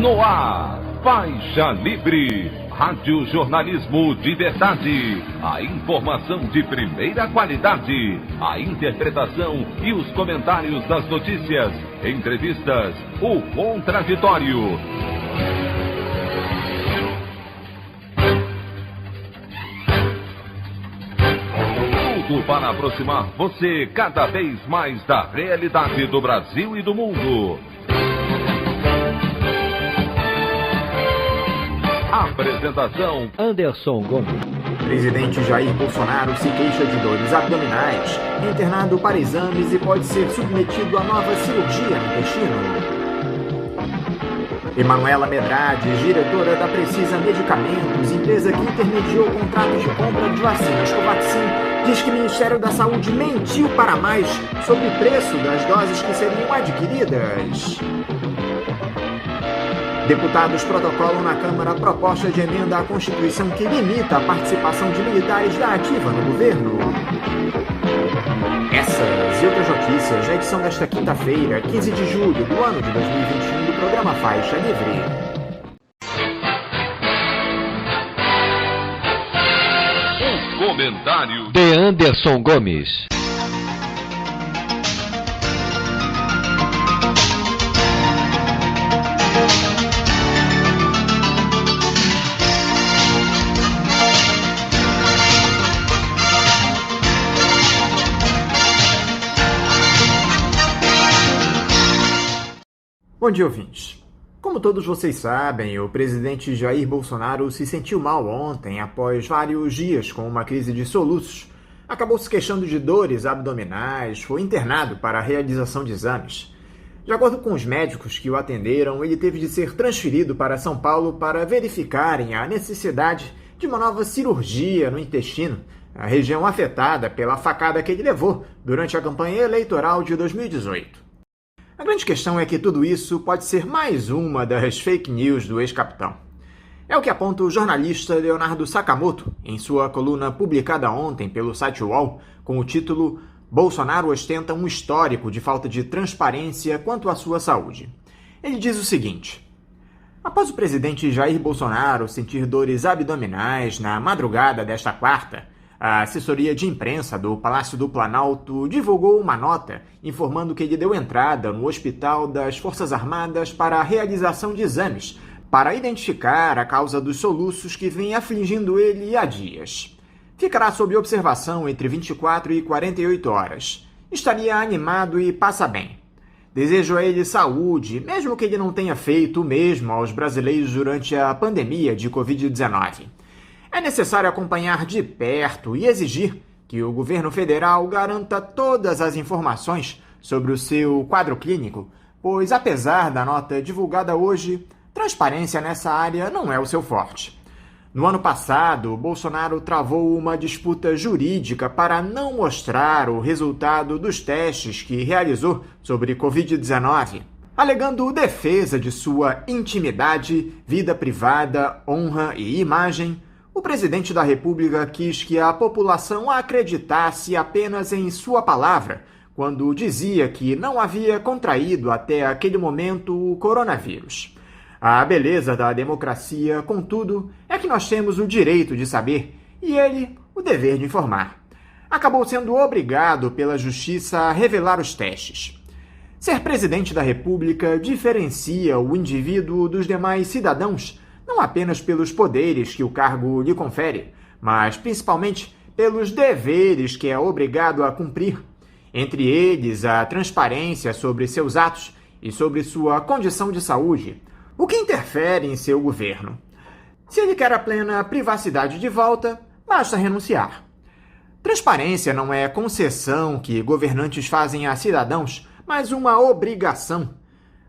No ar, Faixa Livre, rádio jornalismo de verdade, a informação de primeira qualidade, a interpretação e os comentários das notícias, entrevistas, o contraditório. Tudo para aproximar você cada vez mais da realidade do Brasil e do mundo. Apresentação: Anderson Gomes. Presidente Jair Bolsonaro se queixa de dores abdominais, é internado para exames e pode ser submetido a nova cirurgia no intestino. Emanuela Medrade, diretora da Precisa Medicamentos, empresa que intermediou o contrato de compra de vacinas Covaxin, diz que o Ministério da Saúde mentiu para mais sobre o preço das doses que seriam adquiridas. Deputados protocolam na Câmara a proposta de emenda à Constituição que limita a participação de militares da ativa no governo. Essas e outras notícias na edição desta quinta-feira, 15 de julho do ano de 2021 do programa Faixa Livre. O comentário de Anderson Gomes. Bom dia, ouvintes. Como todos vocês sabem, o presidente Jair Bolsonaro se sentiu mal ontem após vários dias com uma crise de soluços. Acabou se queixando de dores abdominais, foi internado para a realização de exames. De acordo com os médicos que o atenderam, ele teve de ser transferido para São Paulo para verificarem a necessidade de uma nova cirurgia no intestino, a região afetada pela facada que ele levou durante a campanha eleitoral de 2018. A grande questão é que tudo isso pode ser mais uma das fake news do ex-capitão. É o que aponta o jornalista Leonardo Sakamoto em sua coluna publicada ontem pelo site UOL, com o título "Bolsonaro ostenta um histórico de falta de transparência quanto à sua saúde". Ele diz o seguinte: após o presidente Jair Bolsonaro sentir dores abdominais na madrugada desta quarta, a assessoria de imprensa do Palácio do Planalto divulgou uma nota informando que ele deu entrada no Hospital das Forças Armadas para a realização de exames para identificar a causa dos soluços que vem afligindo ele há dias. Ficará sob observação entre 24 e 48 horas. Estaria animado e passa bem. Desejo a ele saúde, mesmo que ele não tenha feito o mesmo aos brasileiros durante a pandemia de Covid-19. É necessário acompanhar de perto e exigir que o governo federal garanta todas as informações sobre o seu quadro clínico, pois, apesar da nota divulgada hoje, transparência nessa área não é o seu forte. No ano passado, Bolsonaro travou uma disputa jurídica para não mostrar o resultado dos testes que realizou sobre Covid-19, alegando defesa de sua intimidade, vida privada, honra e imagem. O presidente da República quis que a população acreditasse apenas em sua palavra, quando dizia que não havia contraído até aquele momento o coronavírus. A beleza da democracia, contudo, é que nós temos o direito de saber e ele o dever de informar. Acabou sendo obrigado pela justiça a revelar os testes. Ser presidente da República diferencia o indivíduo dos demais cidadãos, não apenas pelos poderes que o cargo lhe confere, mas principalmente pelos deveres que é obrigado a cumprir, entre eles a transparência sobre seus atos e sobre sua condição de saúde, o que interfere em seu governo. Se ele quer a plena privacidade de volta, basta renunciar. Transparência não é concessão que governantes fazem a cidadãos, mas uma obrigação.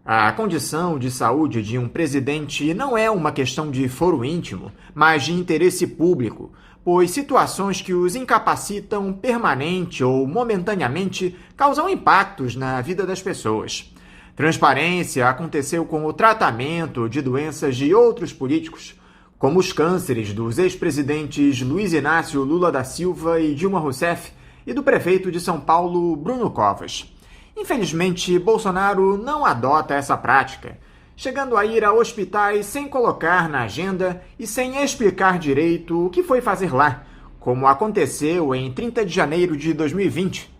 A condição de saúde de um presidente não é uma questão de foro íntimo, mas de interesse público, pois situações que os incapacitam permanente ou momentaneamente causam impactos na vida das pessoas. Transparência aconteceu com o tratamento de doenças de outros políticos, como os cânceres dos ex-presidentes Luiz Inácio Lula da Silva e Dilma Rousseff e do prefeito de São Paulo, Bruno Covas. Infelizmente, Bolsonaro não adota essa prática. chegando a ir a hospitais sem colocar na agenda e sem explicar direito o que foi fazer lá, como aconteceu em 30 de janeiro de 2020.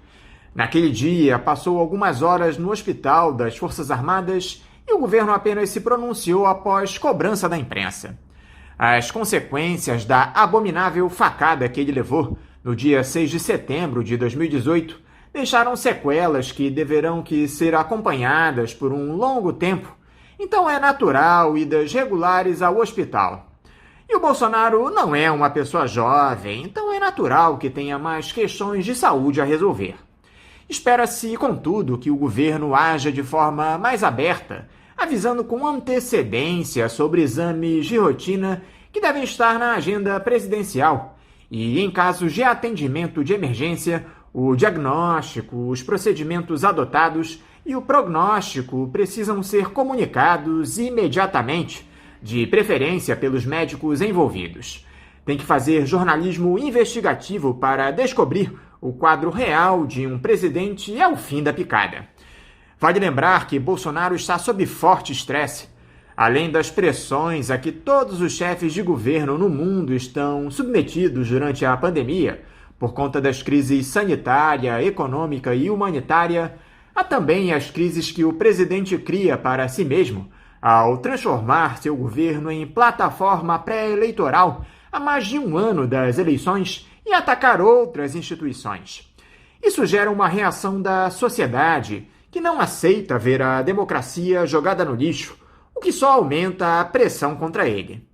Naquele dia, passou algumas horas no hospital das Forças Armadas e o governo apenas se pronunciou após cobrança da imprensa. As consequências da abominável facada que ele levou no dia 6 de setembro de 2018 deixaram sequelas que deverão ser acompanhadas por um longo tempo, então é natural idas regulares ao hospital. E o Bolsonaro não é uma pessoa jovem, então é natural que tenha mais questões de saúde a resolver. Espera-se, contudo, que o governo haja de forma mais aberta, avisando com antecedência sobre exames de rotina que devem estar na agenda presidencial e, em casos de atendimento de emergência, o diagnóstico, os procedimentos adotados e o prognóstico precisam ser comunicados imediatamente, de preferência pelos médicos envolvidos. Tem que fazer jornalismo investigativo para descobrir o quadro real de um presidente e ao fim da picada. Vale lembrar que Bolsonaro está sob forte estresse, além das pressões a que todos os chefes de governo no mundo estão submetidos durante a pandemia, por conta das crises sanitária, econômica e humanitária. Há também as crises que o presidente cria para si mesmo, ao transformar seu governo em plataforma pré-eleitoral há mais de um ano das eleições e atacar outras instituições. Isso gera uma reação da sociedade, que não aceita ver a democracia jogada no lixo, o que só aumenta a pressão contra ele.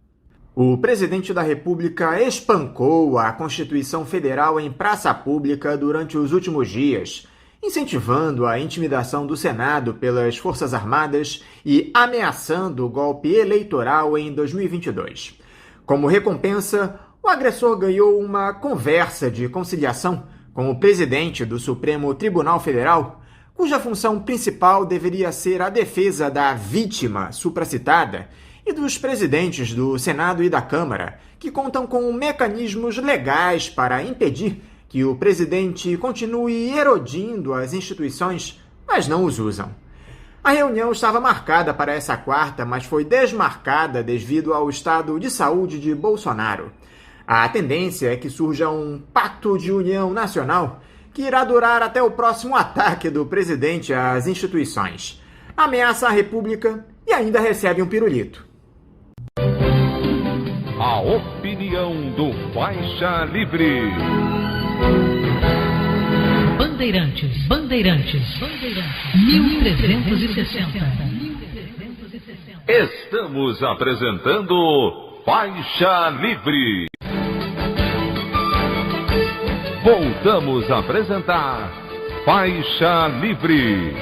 O presidente da República espancou a Constituição Federal em praça pública durante os últimos dias, incentivando a intimidação do Senado pelas Forças Armadas e ameaçando o golpe eleitoral em 2022. Como recompensa, o agressor ganhou uma conversa de conciliação com o presidente do Supremo Tribunal Federal, cuja função principal deveria ser a defesa da vítima supracitada e dos presidentes do Senado e da Câmara, que contam com mecanismos legais para impedir que o presidente continue erodindo as instituições, mas não os usam. A reunião estava marcada para essa quarta, mas foi desmarcada devido ao estado de saúde de Bolsonaro. A tendência é que surja um pacto de união nacional que irá durar até o próximo ataque do presidente às instituições. Ameaça a República e ainda recebe um pirulito. A opinião do Faixa Livre. Bandeirantes, 1360. Estamos apresentando Faixa Livre. Voltamos a apresentar Faixa Livre.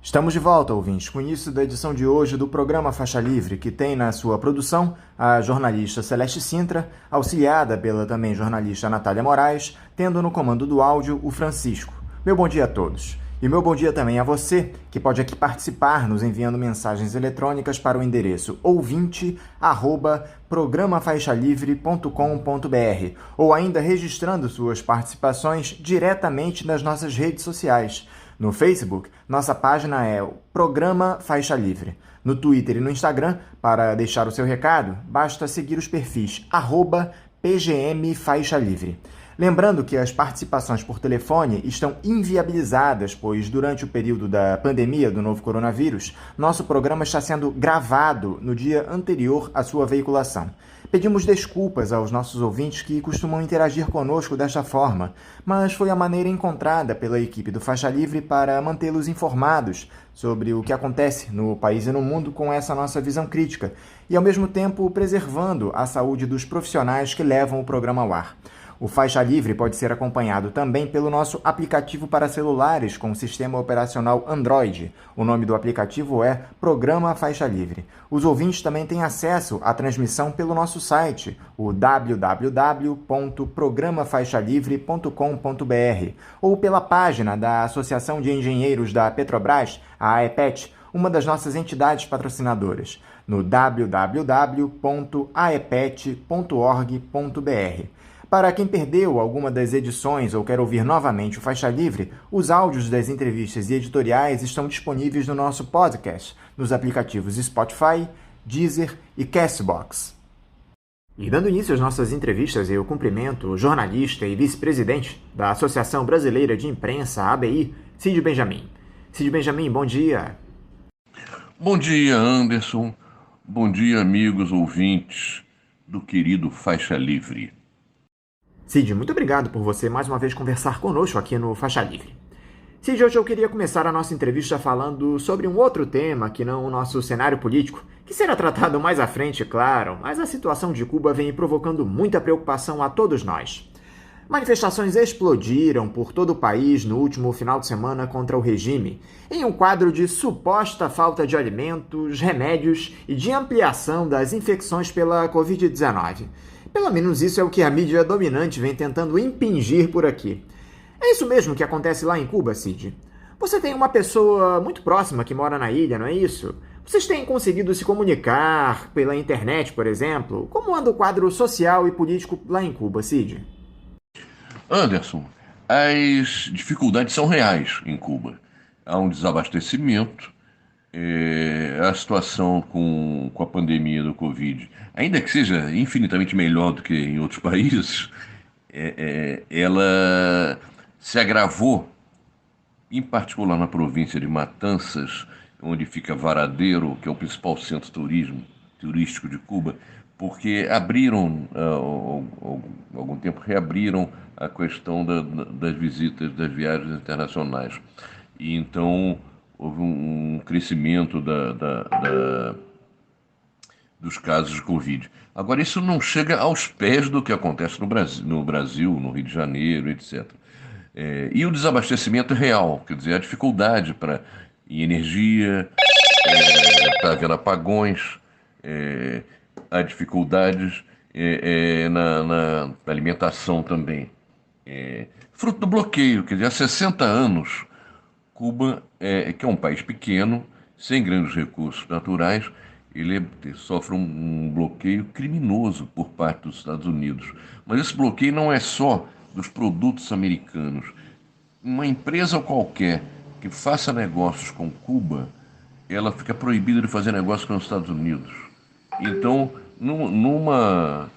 Estamos de volta, ouvintes, com o início da edição de hoje do programa Faixa Livre, que tem na sua produção a jornalista Celeste Sintra, auxiliada pela também jornalista Natália Moraes, tendo no comando do áudio o Francisco. Meu bom dia a todos. E meu bom dia também a você, que pode aqui participar nos enviando mensagens eletrônicas para o endereço ouvinte@programafaixalivre.com.br ou ainda registrando suas participações diretamente nas nossas redes sociais. No Facebook, nossa página é o Programa Faixa Livre. No Twitter e no Instagram, para deixar o seu recado, basta seguir os perfis @PGM Faixa Livre. Lembrando que as participações por telefone estão inviabilizadas, pois durante o período da pandemia do novo coronavírus, nosso programa está sendo gravado no dia anterior à sua veiculação. Pedimos desculpas aos nossos ouvintes que costumam interagir conosco desta forma, mas foi a maneira encontrada pela equipe do Faixa Livre para mantê-los informados sobre o que acontece no país e no mundo com essa nossa visão crítica e, ao mesmo tempo, preservando a saúde dos profissionais que levam o programa ao ar. O Faixa Livre pode ser acompanhado também pelo nosso aplicativo para celulares com sistema operacional Android. O nome do aplicativo é Programa Faixa Livre. Os ouvintes também têm acesso à transmissão pelo nosso site, o www.programafaixalivre.com.br, ou pela página da Associação de Engenheiros da Petrobras, a AEPET, uma das nossas entidades patrocinadoras, no www.aepet.org.br. Para quem perdeu alguma das edições ou quer ouvir novamente o Faixa Livre, os áudios das entrevistas e editoriais estão disponíveis no nosso podcast, nos aplicativos Spotify, Deezer e Castbox. E dando início às nossas entrevistas, eu cumprimento o jornalista e vice-presidente da Associação Brasileira de Imprensa, ABI, Cid Benjamin. Cid Benjamin, bom dia. Bom dia, Anderson. Bom dia, amigos ouvintes do querido Faixa Livre. Cid, muito obrigado por você mais uma vez conversar conosco aqui no Faixa Livre. Cid, hoje eu queria começar a nossa entrevista falando sobre um outro tema que não o nosso cenário político, que será tratado mais à frente, claro, mas a situação de Cuba vem provocando muita preocupação a todos nós. Manifestações explodiram por todo o país no último final de semana contra o regime, em um quadro de suposta falta de alimentos, remédios e de ampliação das infecções pela Covid-19. Pelo menos isso é o que a mídia dominante vem tentando impingir por aqui. É isso mesmo que acontece lá em Cuba, Cid? Você tem uma pessoa muito próxima que mora na ilha, não é isso? Vocês têm conseguido se comunicar pela internet, por exemplo? Como anda o quadro social e político lá em Cuba, Cid? Anderson, as dificuldades são reais em Cuba. Há um desabastecimento, a situação com a pandemia do Covid, ainda que seja infinitamente melhor do que em outros países, ela se agravou, em particular na província de Matanzas, onde fica Varadero, que é o principal centro turístico de Cuba, porque abriram, há algum tempo, reabriram a questão das visitas, das viagens internacionais. E então houve um crescimento dos casos de Covid. Agora, isso não chega aos pés do que acontece no Brasil, no Rio de Janeiro, etc. E o desabastecimento é real, quer dizer, a dificuldade em energia, está havendo apagões, há dificuldades na alimentação também. Fruto do bloqueio, quer dizer, há 60 anos, Cuba, que é um país pequeno, sem grandes recursos naturais, ele sofre um bloqueio criminoso por parte dos Estados Unidos. Mas esse bloqueio não é só dos produtos americanos. Uma empresa qualquer que faça negócios com Cuba, ela fica proibida de fazer negócios com os Estados Unidos. Então, numa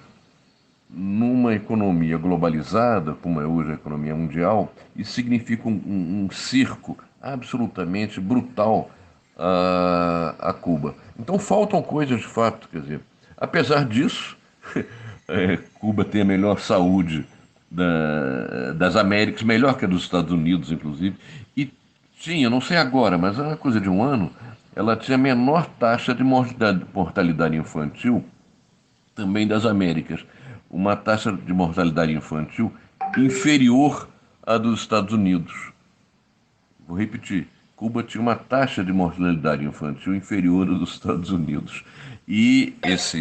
economia globalizada, como é hoje a economia mundial, isso significa um cerco absolutamente brutal a Cuba. Então faltam coisas de fato, quer dizer, apesar disso, Cuba tem a melhor saúde das Américas, melhor que a dos Estados Unidos, inclusive, e tinha, não sei agora, mas é uma coisa de um ano, ela tinha a menor taxa de mortalidade infantil também das Américas, uma taxa de mortalidade infantil inferior à dos Estados Unidos. Vou repetir, Cuba tinha uma taxa de mortalidade infantil inferior à dos Estados Unidos. E essa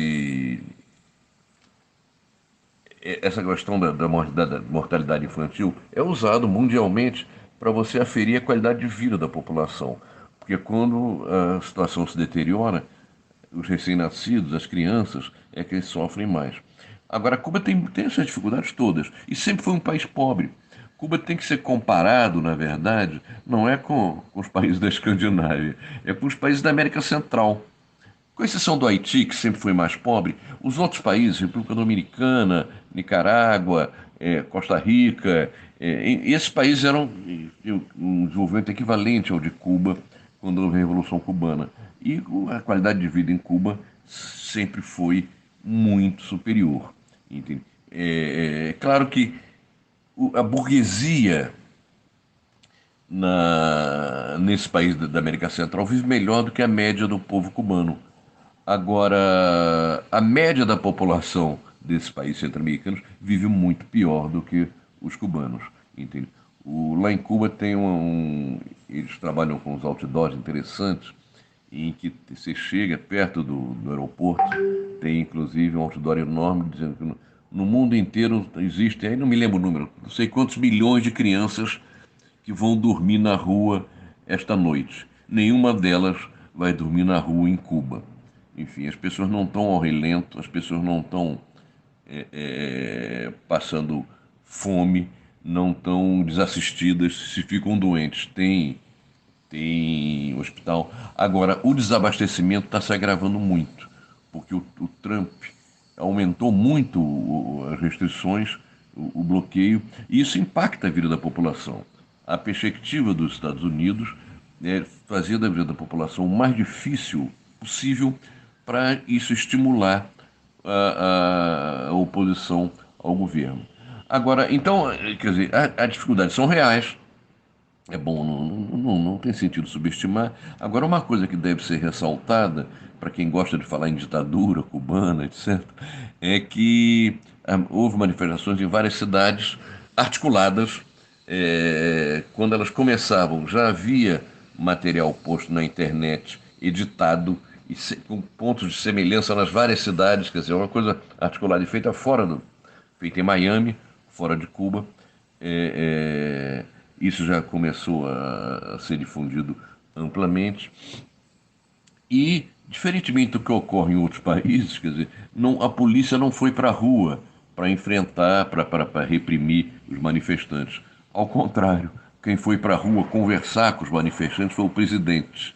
questão da mortalidade infantil é usado mundialmente para você aferir a qualidade de vida da população. Porque quando a situação se deteriora, os recém-nascidos, as crianças, é que eles sofrem mais. Agora, Cuba tem essas dificuldades todas e sempre foi um país pobre. Cuba tem que ser comparado, na verdade, não é com os países da Escandinávia, é com os países da América Central. Com exceção do Haiti, que sempre foi mais pobre, os outros países, República Dominicana, Nicarágua, Costa Rica, esses países eram um desenvolvimento equivalente ao de Cuba quando houve a Revolução Cubana. E a qualidade de vida em Cuba sempre foi muito superior. Entende? É claro que a burguesia nesse país da América Central vive melhor do que a média do povo cubano. Agora, a média da população desses países centro-americanos vive muito pior do que os cubanos. Entende? Lá em Cuba tem eles trabalham com uns outdoors interessantes, em que você chega perto do aeroporto, tem inclusive um outdoor enorme dizendo que no mundo inteiro existem, aí não me lembro o número, não sei quantos milhões de crianças que vão dormir na rua esta noite. Nenhuma delas vai dormir na rua em Cuba. Enfim, as pessoas não estão ao relento, as pessoas não estão passando fome, não estão desassistidas, se ficam doentes, tem hospital. Agora, o desabastecimento está se agravando muito, porque o Trump aumentou muito as restrições, o bloqueio, e isso impacta a vida da população. A perspectiva dos Estados Unidos é fazer da vida da população o mais difícil possível para isso estimular a oposição ao governo. Agora, então, quer dizer, as dificuldades são reais. É bom, não tem sentido subestimar. Agora, uma coisa que deve ser ressaltada, para quem gosta de falar em ditadura cubana, etc., é que houve manifestações em várias cidades articuladas. Quando elas começavam, já havia material posto na internet, editado, e com pontos de semelhança nas várias cidades, quer dizer, uma coisa articulada e feita feita em Miami, fora de Cuba. Isso já começou a ser difundido amplamente. E, diferentemente do que ocorre em outros países, quer dizer, a polícia não foi para a rua para enfrentar, para reprimir os manifestantes. Ao contrário, quem foi para a rua conversar com os manifestantes foi o presidente.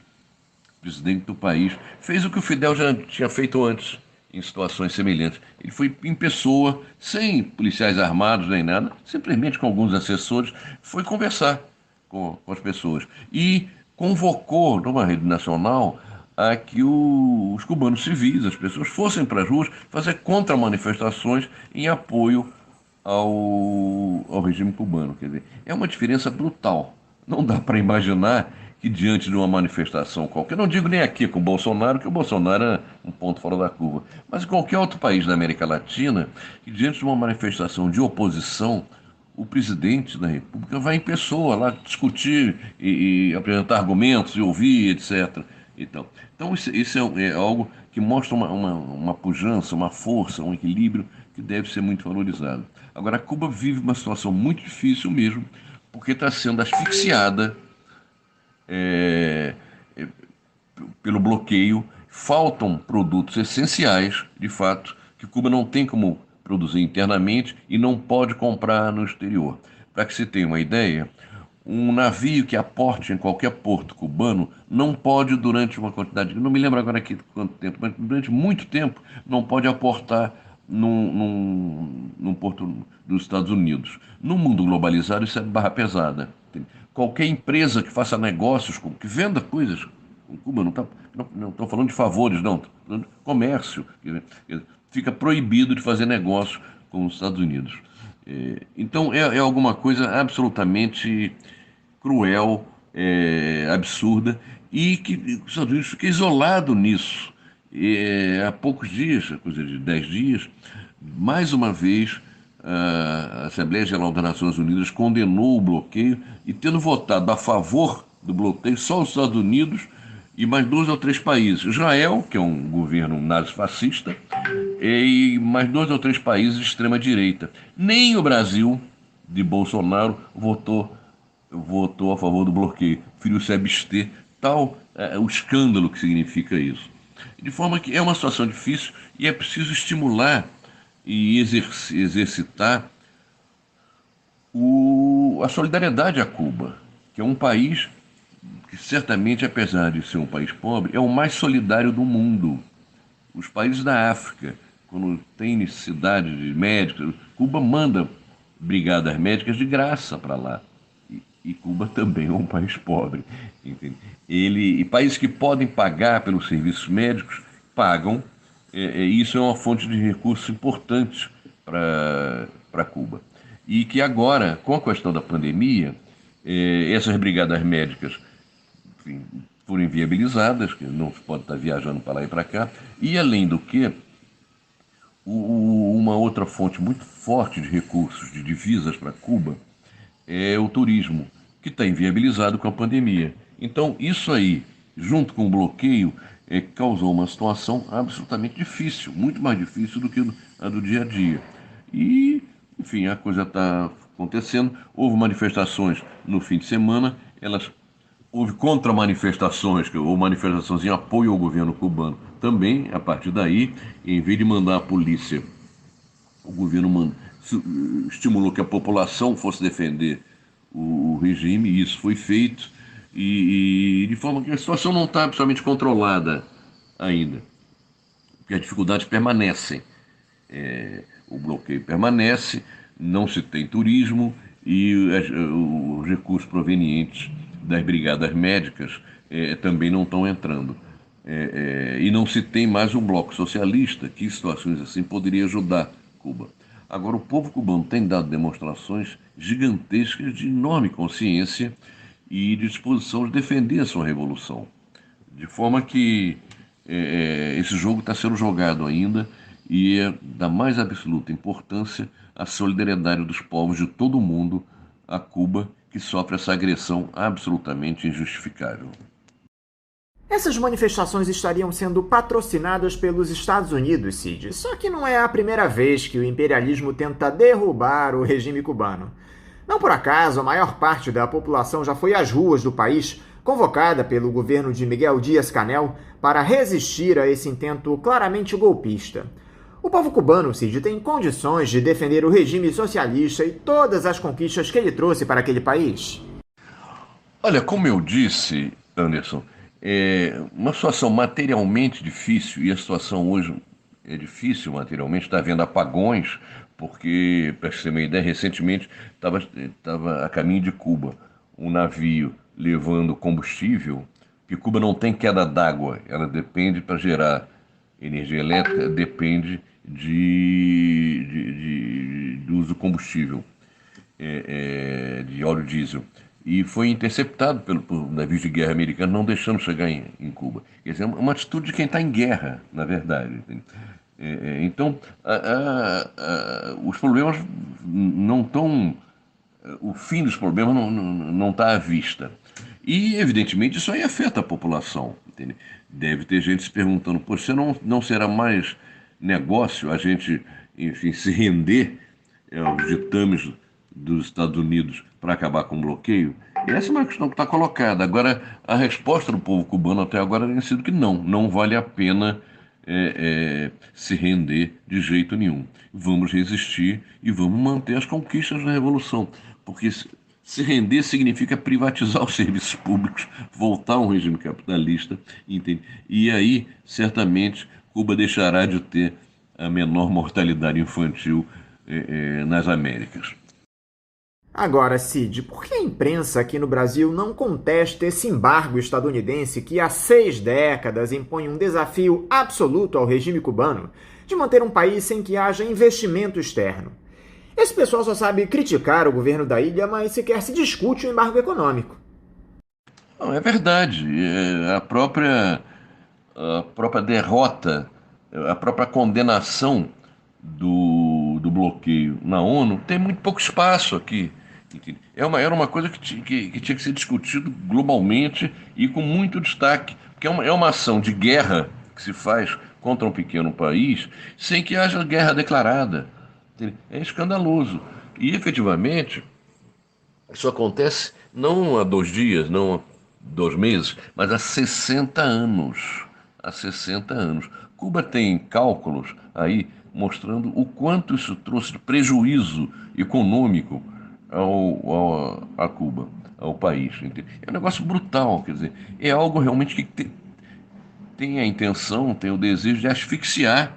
O presidente do país fez o que o Fidel já tinha feito antes, em situações semelhantes. Ele foi em pessoa, sem policiais armados nem nada, simplesmente com alguns assessores, foi conversar com as pessoas. E convocou, numa rede nacional, a que os cubanos civis, as pessoas, fossem para as ruas fazer contra-manifestações em apoio ao regime cubano. Quer dizer, é uma diferença brutal. Não dá para imaginar que diante de uma manifestação qualquer, não digo nem aqui com o Bolsonaro, que o Bolsonaro é um ponto fora da curva, mas em qualquer outro país da América Latina, que diante de uma manifestação de oposição, o presidente da República vai em pessoa lá discutir e apresentar argumentos e ouvir, etc. Então isso é algo que mostra uma pujança, uma força, um equilíbrio que deve ser muito valorizado. Agora, Cuba vive uma situação muito difícil mesmo, porque está sendo asfixiada pelo bloqueio. Faltam produtos essenciais, de fato, que Cuba não tem como produzir internamente e não pode comprar no exterior. Para que se tenha uma ideia, um navio que aporte em qualquer porto cubano não pode, durante uma quantidade, não me lembro agora aqui quanto tempo, mas durante muito tempo, não pode aportar num porto dos Estados Unidos. No mundo globalizado, isso é barra pesada. Qualquer empresa que faça negócios, que venda coisas com Cuba, não estou falando de favores, não, estou falando de comércio, fica proibido de fazer negócio com os Estados Unidos. Então é alguma coisa absolutamente cruel, absurda, e que os Estados Unidos fica isolado nisso. Há poucos dias, coisa de 10 dias, mais uma vez, a Assembleia Geral das Nações Unidas condenou o bloqueio e, tendo votado a favor do bloqueio, só os Estados Unidos e mais 2 ou 3 países. Israel, que é um governo nazifascista, e mais 2 ou 3 países de extrema-direita. Nem o Brasil, de Bolsonaro, votou a favor do bloqueio. Preferiu se abster. Tal o escândalo que significa isso. De forma que é uma situação difícil e é preciso estimular e exercitar a solidariedade a Cuba, que é um país que certamente, apesar de ser um país pobre, é o mais solidário do mundo. Os países da África, quando tem necessidade de médicos, Cuba manda brigadas médicas de graça para lá. E Cuba também é um país pobre. Entende? E países que podem pagar pelos serviços médicos, pagam. Isso é uma fonte de recursos importante para Cuba. E que agora, com a questão da pandemia, essas brigadas médicas, enfim, foram inviabilizadas, que não se pode estar viajando para lá e para cá. E, além do que, uma outra fonte muito forte de recursos, de divisas para Cuba, é o turismo, que está inviabilizado com a pandemia. Então, isso aí, junto com o bloqueio, causou uma situação absolutamente difícil, muito mais difícil do que a do dia a dia. E, enfim, a coisa está acontecendo. Houve manifestações no fim de semana, houve contra-manifestações, ou manifestações em apoio ao governo cubano. Também, a partir daí, em vez de mandar a polícia o governo estimulou que a população fosse defender o regime, e isso foi feito, e de forma que a situação não está absolutamente controlada ainda, porque as dificuldades permanecem. O bloqueio permanece, não se tem turismo e os recursos provenientes das brigadas médicas também não estão entrando. E não se tem mais um bloco socialista que, em situações assim, poderia ajudar Cuba. Agora, o povo cubano tem dado demonstrações gigantescas de enorme consciência e de disposição de defender a sua revolução. De forma que esse jogo está sendo jogado ainda, e é da mais absoluta importância a solidariedade dos povos de todo o mundo a Cuba, que sofre essa agressão absolutamente injustificável. Essas manifestações estariam sendo patrocinadas pelos Estados Unidos, Cid. Só que não é a primeira vez que o imperialismo tenta derrubar o regime cubano. Não por acaso, a maior parte da população já foi às ruas do país, convocada pelo governo de Miguel Díaz-Canel, para resistir a esse intento claramente golpista. O povo cubano, Cid, tem condições de defender o regime socialista e todas as conquistas que ele trouxe para aquele país? Olha, como eu disse, Anderson, é uma situação materialmente difícil, e a situação hoje é difícil materialmente, está havendo apagões, porque, para você ter uma ideia, recentemente estava a caminho de Cuba um navio levando combustível, que Cuba não tem queda d'água, ela depende, para gerar energia elétrica, depende do uso do combustível, de óleo diesel. E foi interceptado por navios de guerra americanos, não deixando chegar em Cuba. Quer dizer, é uma atitude de quem está em guerra, na verdade. Então, os problemas não estão... O fim dos problemas não está à vista. E, evidentemente, isso aí afeta a população. Entende? Deve ter gente se perguntando, poxa, não será mais negócio a gente, enfim, se render aos ditames dos Estados Unidos para acabar com o bloqueio? E essa é uma questão que está colocada. Agora, a resposta do povo cubano até agora tem sido que não vale a pena se render de jeito nenhum. Vamos resistir e vamos manter as conquistas da Revolução, porque se render significa privatizar os serviços públicos, voltar a um regime capitalista, entende? E aí, certamente, Cuba deixará de ter a menor mortalidade infantil nas Américas. Agora, Cid, por que a imprensa aqui no Brasil não contesta esse embargo estadunidense que há 6 décadas impõe um desafio absoluto ao regime cubano de manter um país sem que haja investimento externo? Esse pessoal só sabe criticar o governo da ilha, mas sequer se discute o embargo econômico. Não, é verdade. A própria derrota, a própria condenação do bloqueio na ONU tem muito pouco espaço aqui. Era uma coisa que tinha que ser discutido globalmente e com muito destaque, porque é uma ação de guerra que se faz contra um pequeno país sem que haja guerra declarada. É escandaloso. E, efetivamente, isso acontece não há 2 dias, não há 2 meses, mas há 60 anos. Há 60 anos. Cuba tem cálculos aí mostrando o quanto isso trouxe de prejuízo econômico a Cuba, ao país. É um negócio brutal, quer dizer, é algo realmente que tem a intenção, tem o desejo de asfixiar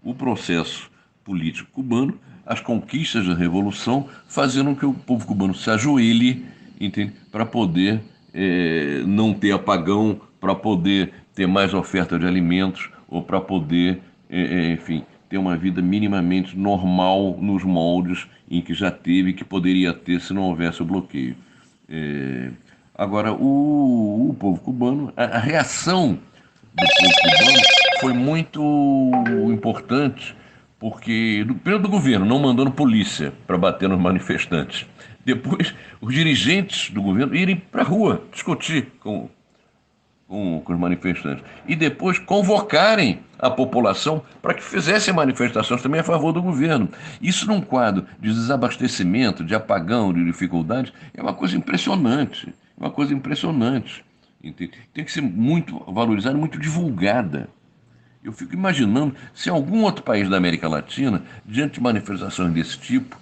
o processo político cubano, as conquistas da Revolução, fazendo com que o povo cubano se ajoelhe, entende? Para poder não ter apagão, para poder ter mais oferta de alimentos, ou para poder, enfim, ter uma vida minimamente normal nos moldes em que já teve e que poderia ter se não houvesse o bloqueio. Agora, o povo cubano, a reação do povo cubano foi muito importante, porque, primeiro do governo, não mandando polícia para bater nos manifestantes. Depois, os dirigentes do governo irem para a rua discutir com os manifestantes. E depois convocarem a população para que fizessem manifestações também a favor do governo. Isso num quadro de desabastecimento, de apagão, de dificuldades, é uma coisa impressionante. É uma coisa impressionante. Tem que ser muito valorizada, muito divulgada. Eu fico imaginando se em algum outro país da América Latina, diante de manifestações desse tipo,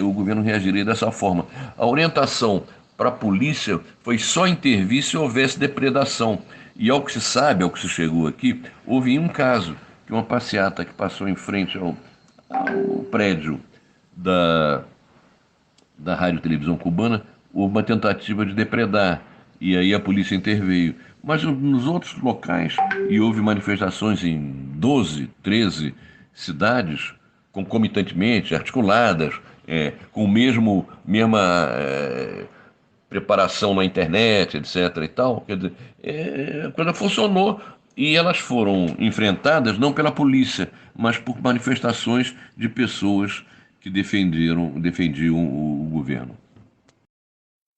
o governo reagiria dessa forma. A orientação para a polícia foi só intervir se houvesse depredação. E ao que se sabe, ao que se chegou aqui, houve um caso que uma passeata que passou em frente ao prédio da Rádio e Televisão Cubana, houve uma tentativa de depredar, e aí a polícia interveio. Mas nos outros locais, e houve manifestações em 12, 13 cidades, concomitantemente, articuladas, com mesma preparação na internet, etc. e tal, quer dizer, a coisa funcionou e elas foram enfrentadas não pela polícia, mas por manifestações de pessoas que defendiam o governo.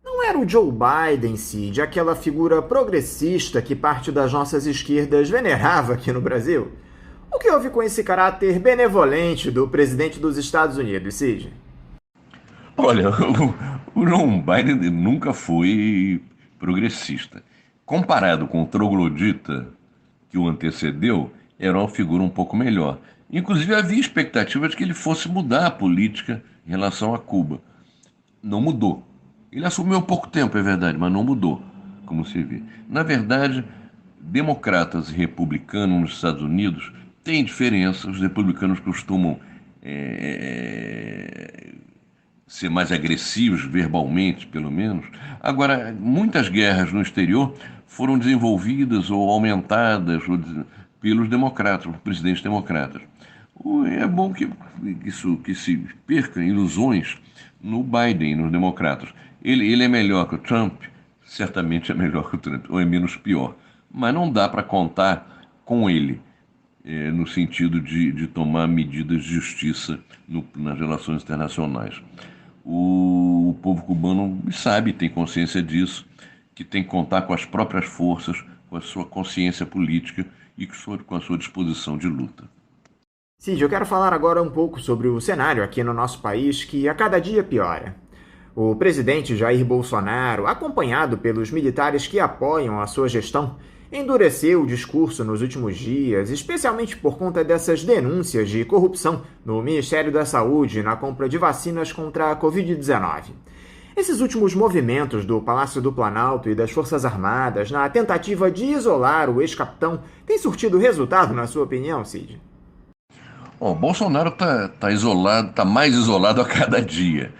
Não era o Joe Biden, Cid, aquela figura progressista que parte das nossas esquerdas venerava aqui no Brasil? O que houve com esse caráter benevolente do presidente dos Estados Unidos, Cid? Olha, o Joe Biden nunca foi progressista. Comparado com o troglodita que o antecedeu, era uma figura um pouco melhor. Inclusive, havia expectativa de que ele fosse mudar a política em relação a Cuba. Não mudou. Ele assumiu há pouco tempo, é verdade, mas não mudou, como se vê. Na verdade, democratas e republicanos nos Estados Unidos têm diferença. Os republicanos costumam ser mais agressivos, verbalmente, pelo menos. Agora, muitas guerras no exterior foram desenvolvidas ou aumentadas pelos democratas, por presidentes democratas. É bom que se perca ilusões no Biden e nos democratas. Ele é melhor que o Trump? Certamente é melhor que o Trump, ou é menos pior. Mas não dá para contar com ele, no sentido de tomar medidas de justiça nas relações internacionais. O povo cubano sabe, tem consciência disso, que tem que contar com as próprias forças, com a sua consciência política e com a sua disposição de luta. Cid, eu quero falar agora um pouco sobre o cenário aqui no nosso país, que a cada dia piora. O presidente Jair Bolsonaro, acompanhado pelos militares que apoiam a sua gestão, endureceu o discurso nos últimos dias, especialmente por conta dessas denúncias de corrupção no Ministério da Saúde na compra de vacinas contra a Covid-19. Esses últimos movimentos do Palácio do Planalto e das Forças Armadas na tentativa de isolar o ex-capitão têm surtido resultado, na sua opinião, Cid? O Bolsonaro está isolado, está mais isolado a cada dia.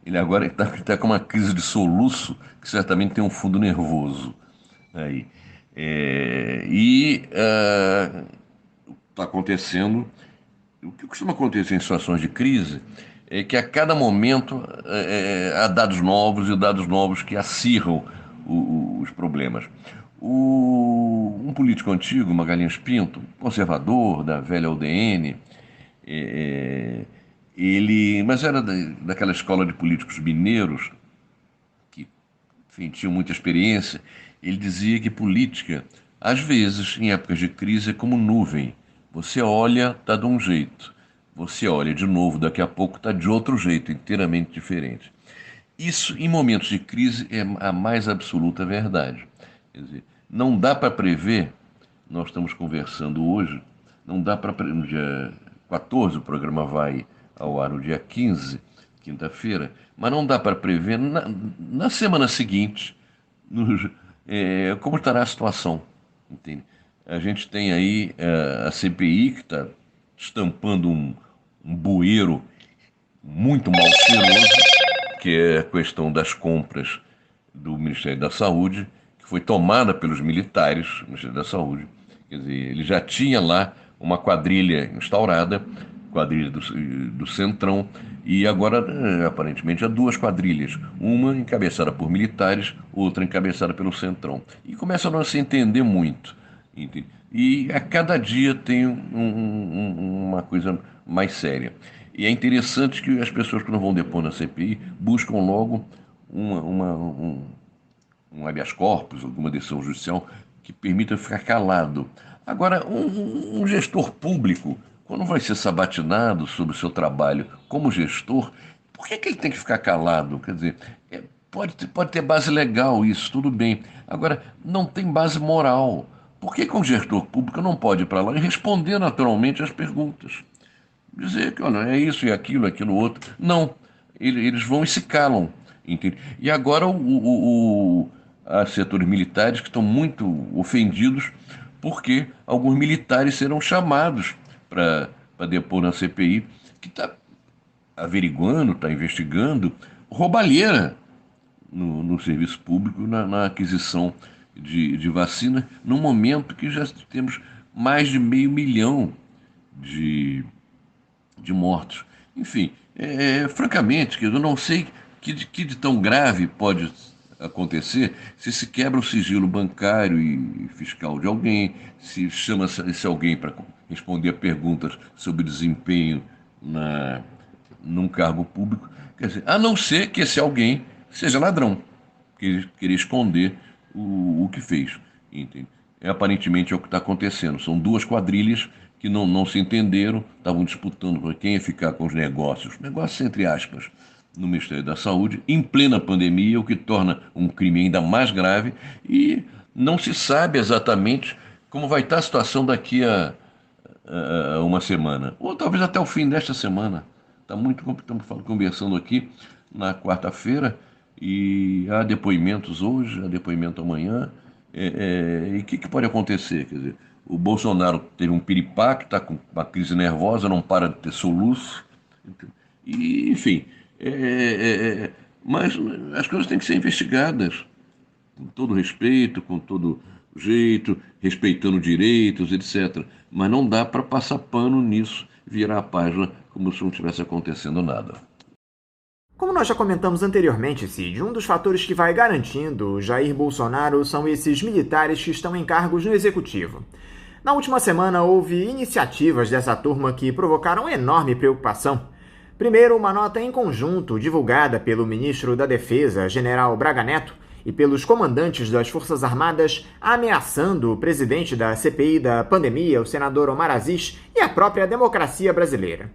Ele agora está com uma crise de soluço que certamente tem um fundo nervoso aí. Está acontecendo, o que costuma acontecer em situações de crise é que a cada momento há dados novos e dados novos que acirram os problemas. Um político antigo, Magalhães Pinto, conservador da velha UDN, mas era daquela escola de políticos mineiros que, enfim, tinham muita experiência. Ele dizia que política, às vezes, em épocas de crise, é como nuvem. Você olha, está de um jeito. Você olha de novo, daqui a pouco está de outro jeito, inteiramente diferente. Isso, em momentos de crise, é a mais absoluta verdade. Quer dizer, não dá para prever, nós estamos conversando hoje, não dá para prever, no dia 14, o programa vai ao ar no dia 15, quinta-feira, mas não dá para prever na semana seguinte como estará a situação. Entende? A gente tem aí a CPI, que está estampando um bueiro muito mal cheiroso, que é a questão das compras do Ministério da Saúde, que foi tomada pelos militares do Ministério da Saúde. Quer dizer, ele já tinha lá uma quadrilha instaurada, quadrilha do Centrão, e agora, aparentemente, há duas quadrilhas, uma encabeçada por militares, outra encabeçada pelo Centrão. E começa a não se entender muito. Entende? E a cada dia tem uma coisa mais séria. E é interessante que as pessoas que não vão depor na CPI buscam logo um habeas corpus, alguma decisão judicial que permita ficar calado. Agora, um gestor público, quando vai ser sabatinado sobre o seu trabalho como gestor, por que ele tem que ficar calado? Quer dizer, pode ter base legal isso, tudo bem. Agora, não tem base moral. Por que um gestor público não pode ir para lá e responder naturalmente às perguntas? Dizer que, olha, é isso e aquilo outro. Não, eles vão e se calam. Entende? E agora há setores militares que estão muito ofendidos porque alguns militares serão chamados para depor na CPI, que está averiguando, está investigando roubalheira no serviço público, na aquisição de vacina, no momento que já temos mais de 500 mil de mortos. Enfim, francamente, eu não sei que de tão grave pode acontecer se quebra o sigilo bancário e fiscal de alguém, se chama esse alguém para responder a perguntas sobre desempenho num cargo público. Quer dizer, a não ser que esse alguém seja ladrão, querer esconder o que fez. Entende? Aparentemente é o que está acontecendo. São duas quadrilhas que não se entenderam, estavam disputando para quem ia ficar com os negócios entre aspas, no Ministério da Saúde, em plena pandemia, o que torna um crime ainda mais grave, e não se sabe exatamente como vai estar a situação daqui a uma semana, ou talvez até o fim desta semana. Estamos conversando aqui na quarta-feira, e há depoimentos hoje, há depoimento amanhã, e o que pode acontecer? Quer dizer, o Bolsonaro teve um piripaque, está com uma crise nervosa, não para de ter soluço, e, enfim, mas as coisas têm que ser investigadas com todo respeito, com todo jeito, respeitando direitos, etc. Mas não dá para passar pano nisso, virar a página como se não tivesse acontecendo nada. Como nós já comentamos anteriormente, Cid, um dos fatores que vai garantindo Jair Bolsonaro são esses militares que estão em cargos no Executivo. Na última semana houve iniciativas dessa turma que provocaram enorme preocupação. Primeiro, uma nota em conjunto divulgada pelo ministro da Defesa, General Braga Neto, e pelos comandantes das Forças Armadas, ameaçando o presidente da CPI da pandemia, o senador Omar Aziz, e a própria democracia brasileira.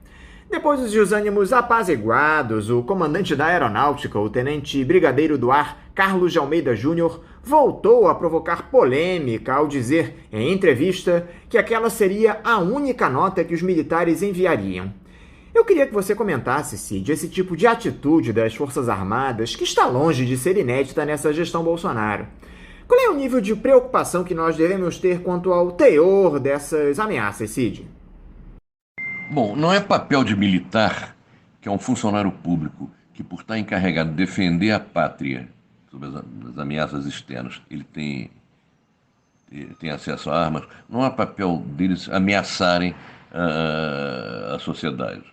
Depois dos desânimos apaziguados, o comandante da Aeronáutica, o tenente brigadeiro do ar, Carlos de Almeida Júnior, voltou a provocar polêmica ao dizer, em entrevista, que aquela seria a única nota que os militares enviariam. Eu queria que você comentasse, Cid, esse tipo de atitude das Forças Armadas, que está longe de ser inédita nessa gestão Bolsonaro. Qual é o nível de preocupação que nós devemos ter quanto ao teor dessas ameaças, Cid? Bom, não é papel de militar, que é um funcionário público, que por estar encarregado de defender a pátria sobre as ameaças externas, ele tem acesso a armas, não é papel deles ameaçarem a sociedade.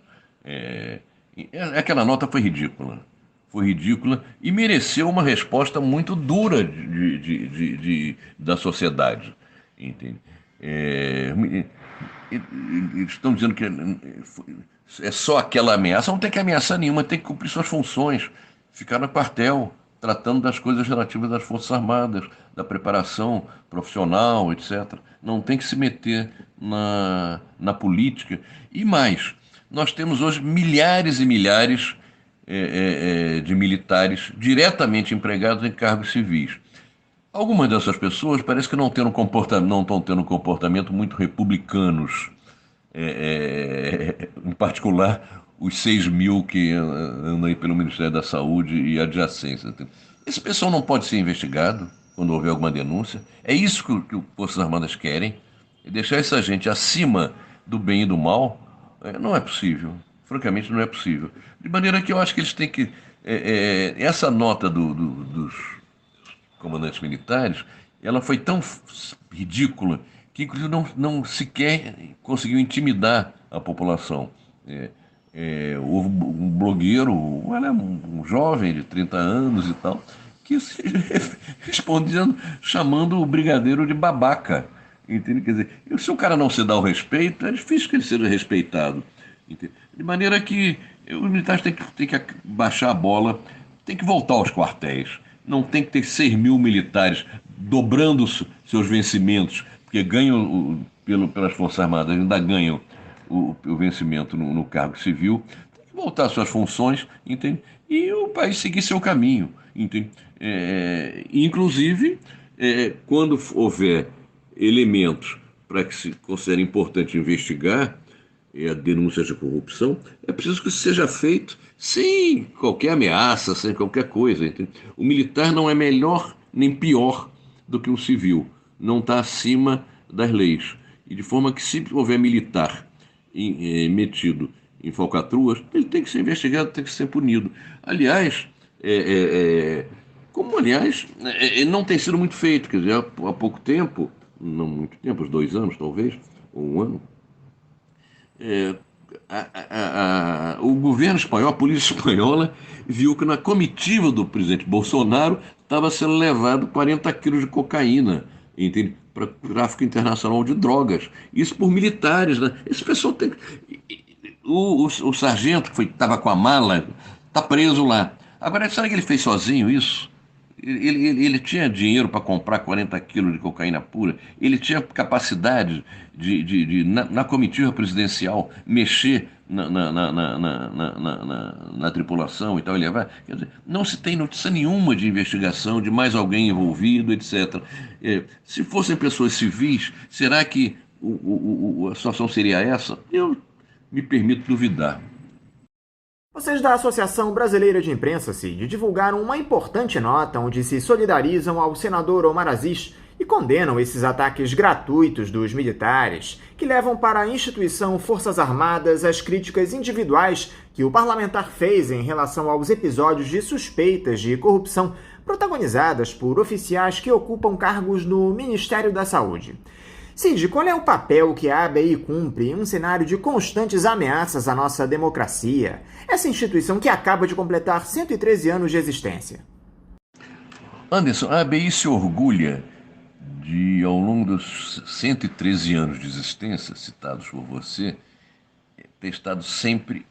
Aquela nota foi ridícula e mereceu uma resposta muito dura da sociedade, entende? Eles estão dizendo que é só aquela ameaça, não tem que ameaçar nenhuma, tem que cumprir suas funções, ficar no quartel, tratando das coisas relativas às Forças Armadas, da preparação profissional, etc. Não tem que se meter na política. E mais, nós temos hoje milhares e milhares de militares diretamente empregados em cargos civis. Algumas dessas pessoas parece que não estão tendo comportamento muito republicanos, em particular os 6 mil que andam aí pelo Ministério da Saúde e adjacências. Esse pessoal não pode ser investigado quando houver alguma denúncia. É isso que as Forças Armadas querem, é deixar essa gente acima do bem e do mal. Não é possível, francamente não é possível. De maneira que eu acho que eles têm que... essa nota dos comandantes militares, ela foi tão ridícula que inclusive não sequer conseguiu intimidar a população. Houve um blogueiro, um jovem de 30 anos e tal, que respondendo, chamando o brigadeiro de babaca. Entende? Quer dizer, se o cara não se dá o respeito, é difícil que ele seja respeitado. Entende? De maneira que os militares têm que baixar a bola, tem que voltar aos quartéis. Não tem que ter 6 mil militares dobrando seus vencimentos, porque ganham pelas Forças Armadas, ainda ganham o vencimento no cargo civil. Tem que voltar às suas funções, entende? E o país seguir seu caminho. Entende? Inclusive, quando houver elementos para que se considere importante investigar a denúncia de corrupção, é preciso que isso seja feito sem qualquer ameaça, sem qualquer coisa. Entende? O militar não é melhor nem pior do que um civil, não está acima das leis. E de forma que, se houver militar metido em falcatruas, ele tem que ser investigado, tem que ser punido. Aliás, não tem sido muito feito, quer dizer, há pouco tempo, não muito tempo, uns 2 anos talvez, ou 1 ano, o governo espanhol, a polícia espanhola, viu que na comitiva do presidente Bolsonaro estava sendo levado 40 quilos de cocaína, entende? Para tráfico internacional de drogas. Isso por militares, né? Esse pessoal tem. O sargento que estava com a mala está preso lá. Agora, será que ele fez sozinho isso? Ele tinha dinheiro para comprar 40 quilos de cocaína pura, ele tinha capacidade na comitiva presidencial, mexer na tripulação e tal, e levar. Quer dizer, não se tem notícia nenhuma de investigação, de mais alguém envolvido, etc. Se fossem pessoas civis, será que a situação seria essa? Eu me permito duvidar. Vocês da Associação Brasileira de Imprensa, CID, divulgaram uma importante nota onde se solidarizam ao senador Omar Aziz e condenam esses ataques gratuitos dos militares, que levam para a instituição Forças Armadas as críticas individuais que o parlamentar fez em relação aos episódios de suspeitas de corrupção protagonizadas por oficiais que ocupam cargos no Ministério da Saúde. Cid, qual é o papel que a ABI cumpre em um cenário de constantes ameaças à nossa democracia? Essa instituição que acaba de completar 113 anos de existência. Anderson, a ABI se orgulha de, ao longo dos 113 anos de existência, citados por você, ter estado sempre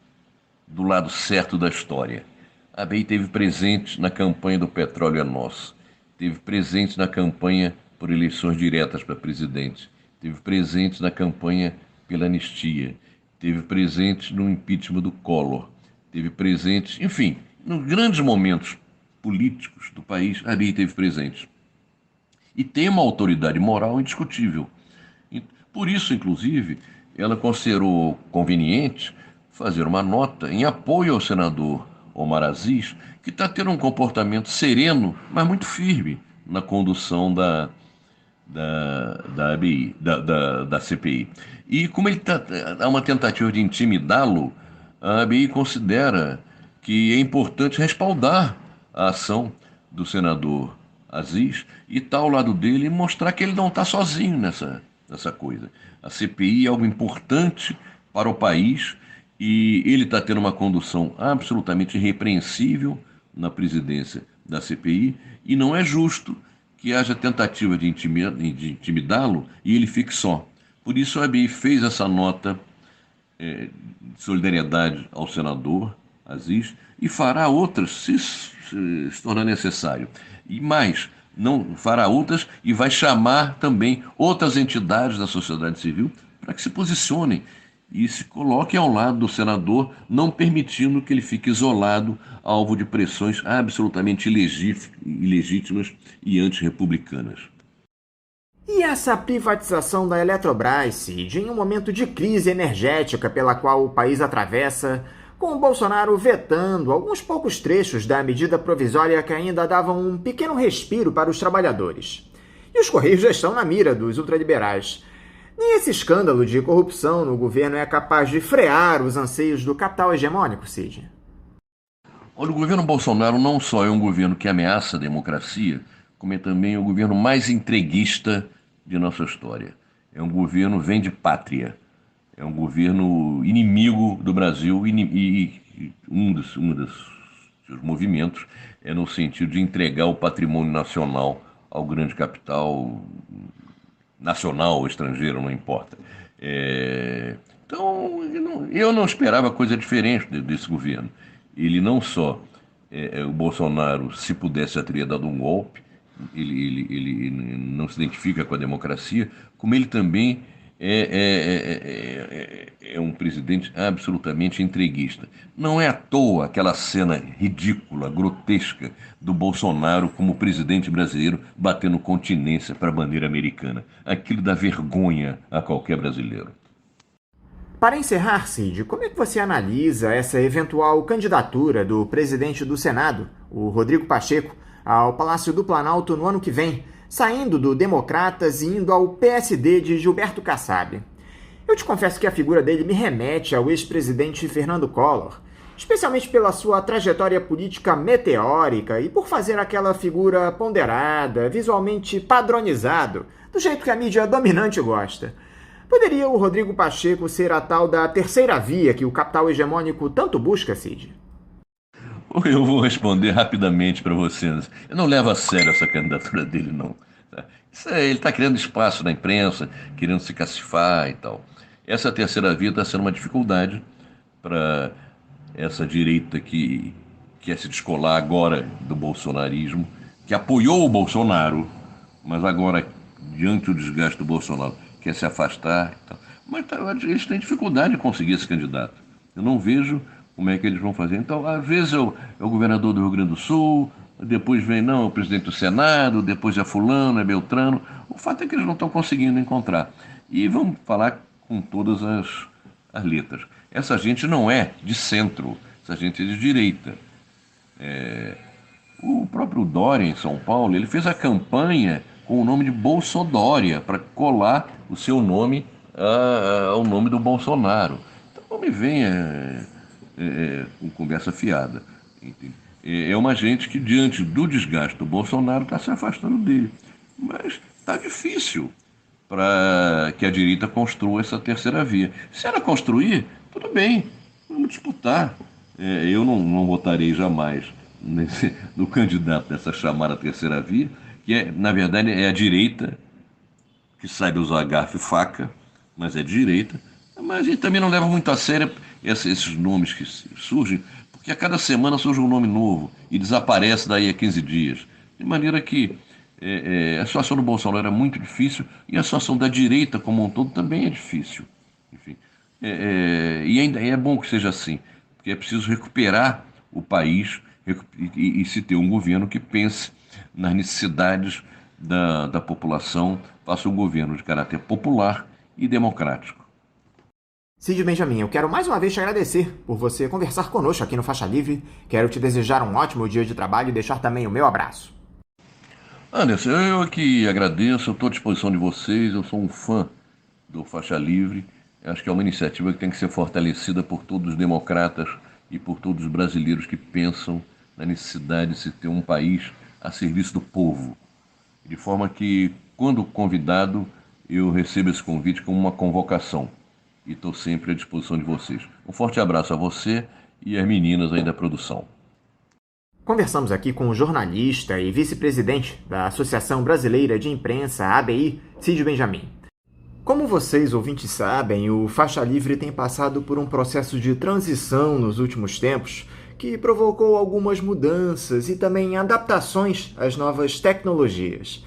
do lado certo da história. A ABI esteve presente na campanha do Petróleo é Nosso, esteve presente na campanha por eleições diretas para presidente, esteve presente na campanha pela anistia, esteve presente no impeachment do Collor, esteve presente, enfim, nos grandes momentos políticos do país, a ABI esteve presente. E tem uma autoridade moral indiscutível. Por isso, inclusive, ela considerou conveniente fazer uma nota em apoio ao senador Omar Aziz, que está tendo um comportamento sereno, mas muito firme na condução da ABI, da CPI. E como há uma tentativa de intimidá-lo, a ABI considera que é importante respaldar a ação do senador Aziz e estar ao lado dele e mostrar que ele não está sozinho nessa coisa. A CPI é algo importante para o país e ele está tendo uma condução absolutamente irrepreensível na presidência da CPI e não é justo que haja tentativa de intimidá-lo e ele fique só. Por isso a ABI fez essa nota de solidariedade ao senador Aziz e fará outras se tornar necessário. E mais, não fará outras e vai chamar também outras entidades da sociedade civil para que se posicionem e se coloquem ao lado do senador, não permitindo que ele fique isolado, alvo de pressões absolutamente ilegítimas e antirrepublicanas. E essa privatização da Eletrobras, Cid, em um momento de crise energética pela qual o país atravessa, com o Bolsonaro vetando alguns poucos trechos da medida provisória que ainda davam um pequeno respiro para os trabalhadores. E os Correios já estão na mira dos ultraliberais. Nem esse escândalo de corrupção no governo é capaz de frear os anseios do capital hegemônico, Cid? Olha, o governo Bolsonaro não só é um governo que ameaça a democracia, como é também o governo mais entreguista de nossa história. É um governo vende pátria. É um governo inimigo do Brasil e um dos seus movimentos é no sentido de entregar o patrimônio nacional ao grande capital nacional ou estrangeiro, não importa. Então, eu não esperava coisa diferente desse governo. Ele não só, o Bolsonaro, se pudesse, já teria dado um golpe, ele não se identifica com a democracia, como ele também é um presidente absolutamente entreguista. Não é à toa aquela cena ridícula, grotesca do Bolsonaro como presidente brasileiro batendo continência para a bandeira americana. Aquilo dá vergonha a qualquer brasileiro. Para encerrar, Cid, como é que você analisa essa eventual candidatura do presidente do Senado, o Rodrigo Pacheco, ao Palácio do Planalto no ano que vem, saindo do Democratas e indo ao PSD de Gilberto Kassab? Eu te confesso que a figura dele me remete ao ex-presidente Fernando Collor, especialmente pela sua trajetória política meteórica e por fazer aquela figura ponderada, visualmente padronizado, do jeito que a mídia dominante gosta. Poderia o Rodrigo Pacheco ser a tal da terceira via que o capital hegemônico tanto busca, Cid? Eu vou responder rapidamente para vocês. Eu não levo a sério essa candidatura dele, não. Ele está criando espaço na imprensa, querendo se cacifar e tal. Essa terceira via está sendo uma dificuldade para essa direita que quer se descolar agora do bolsonarismo, que apoiou o Bolsonaro, mas agora, diante do desgaste do Bolsonaro, quer se afastar e tal. Mas eles têm dificuldade de conseguir esse candidato. Eu não vejo como é que eles vão fazer. Então, às vezes é o governador do Rio Grande do Sul, depois vem, não, o presidente do Senado, depois é fulano, é Beltrano. O fato é que eles não estão conseguindo encontrar. E vamos falar com todas as letras. Essa gente não é de centro, essa gente é de direita. O próprio Dória, em São Paulo, ele fez a campanha com o nome de Bolsodória, para colar o seu nome ao nome do Bolsonaro. Então não me venha com conversa fiada. É uma gente que, diante do desgaste do Bolsonaro, está se afastando dele. Mas está difícil para que a direita construa essa terceira via. Se ela construir, tudo bem, vamos disputar. Eu não votarei jamais no candidato dessa chamada terceira via, que na verdade é a direita, que sabe usar garfo e faca, mas é de direita, mas ele também não leva muito a sério esses nomes que surgem, porque a cada semana surge um nome novo e desaparece daí a 15 dias. De maneira que a situação do Bolsonaro é muito difícil e a situação da direita como um todo também é difícil. Enfim, e ainda é bom que seja assim, porque é preciso recuperar o país e se ter um governo que pense nas necessidades da população, faça um governo de caráter popular e democrático. Cid Benjamin, eu quero mais uma vez te agradecer por você conversar conosco aqui no Faixa Livre. Quero te desejar um ótimo dia de trabalho e deixar também o meu abraço. Anderson, eu aqui agradeço, eu estou à disposição de vocês, eu sou um fã do Faixa Livre. Acho que é uma iniciativa que tem que ser fortalecida por todos os democratas e por todos os brasileiros que pensam na necessidade de se ter um país a serviço do povo. De forma que, quando convidado, eu recebo esse convite como uma convocação. E estou sempre à disposição de vocês. Um forte abraço a você e às meninas aí da produção. Conversamos aqui com o jornalista e vice-presidente da Associação Brasileira de Imprensa, ABI, Cid Benjamin. Como vocês, ouvintes, sabem, o Faixa Livre tem passado por um processo de transição nos últimos tempos, que provocou algumas mudanças e também adaptações às novas tecnologias.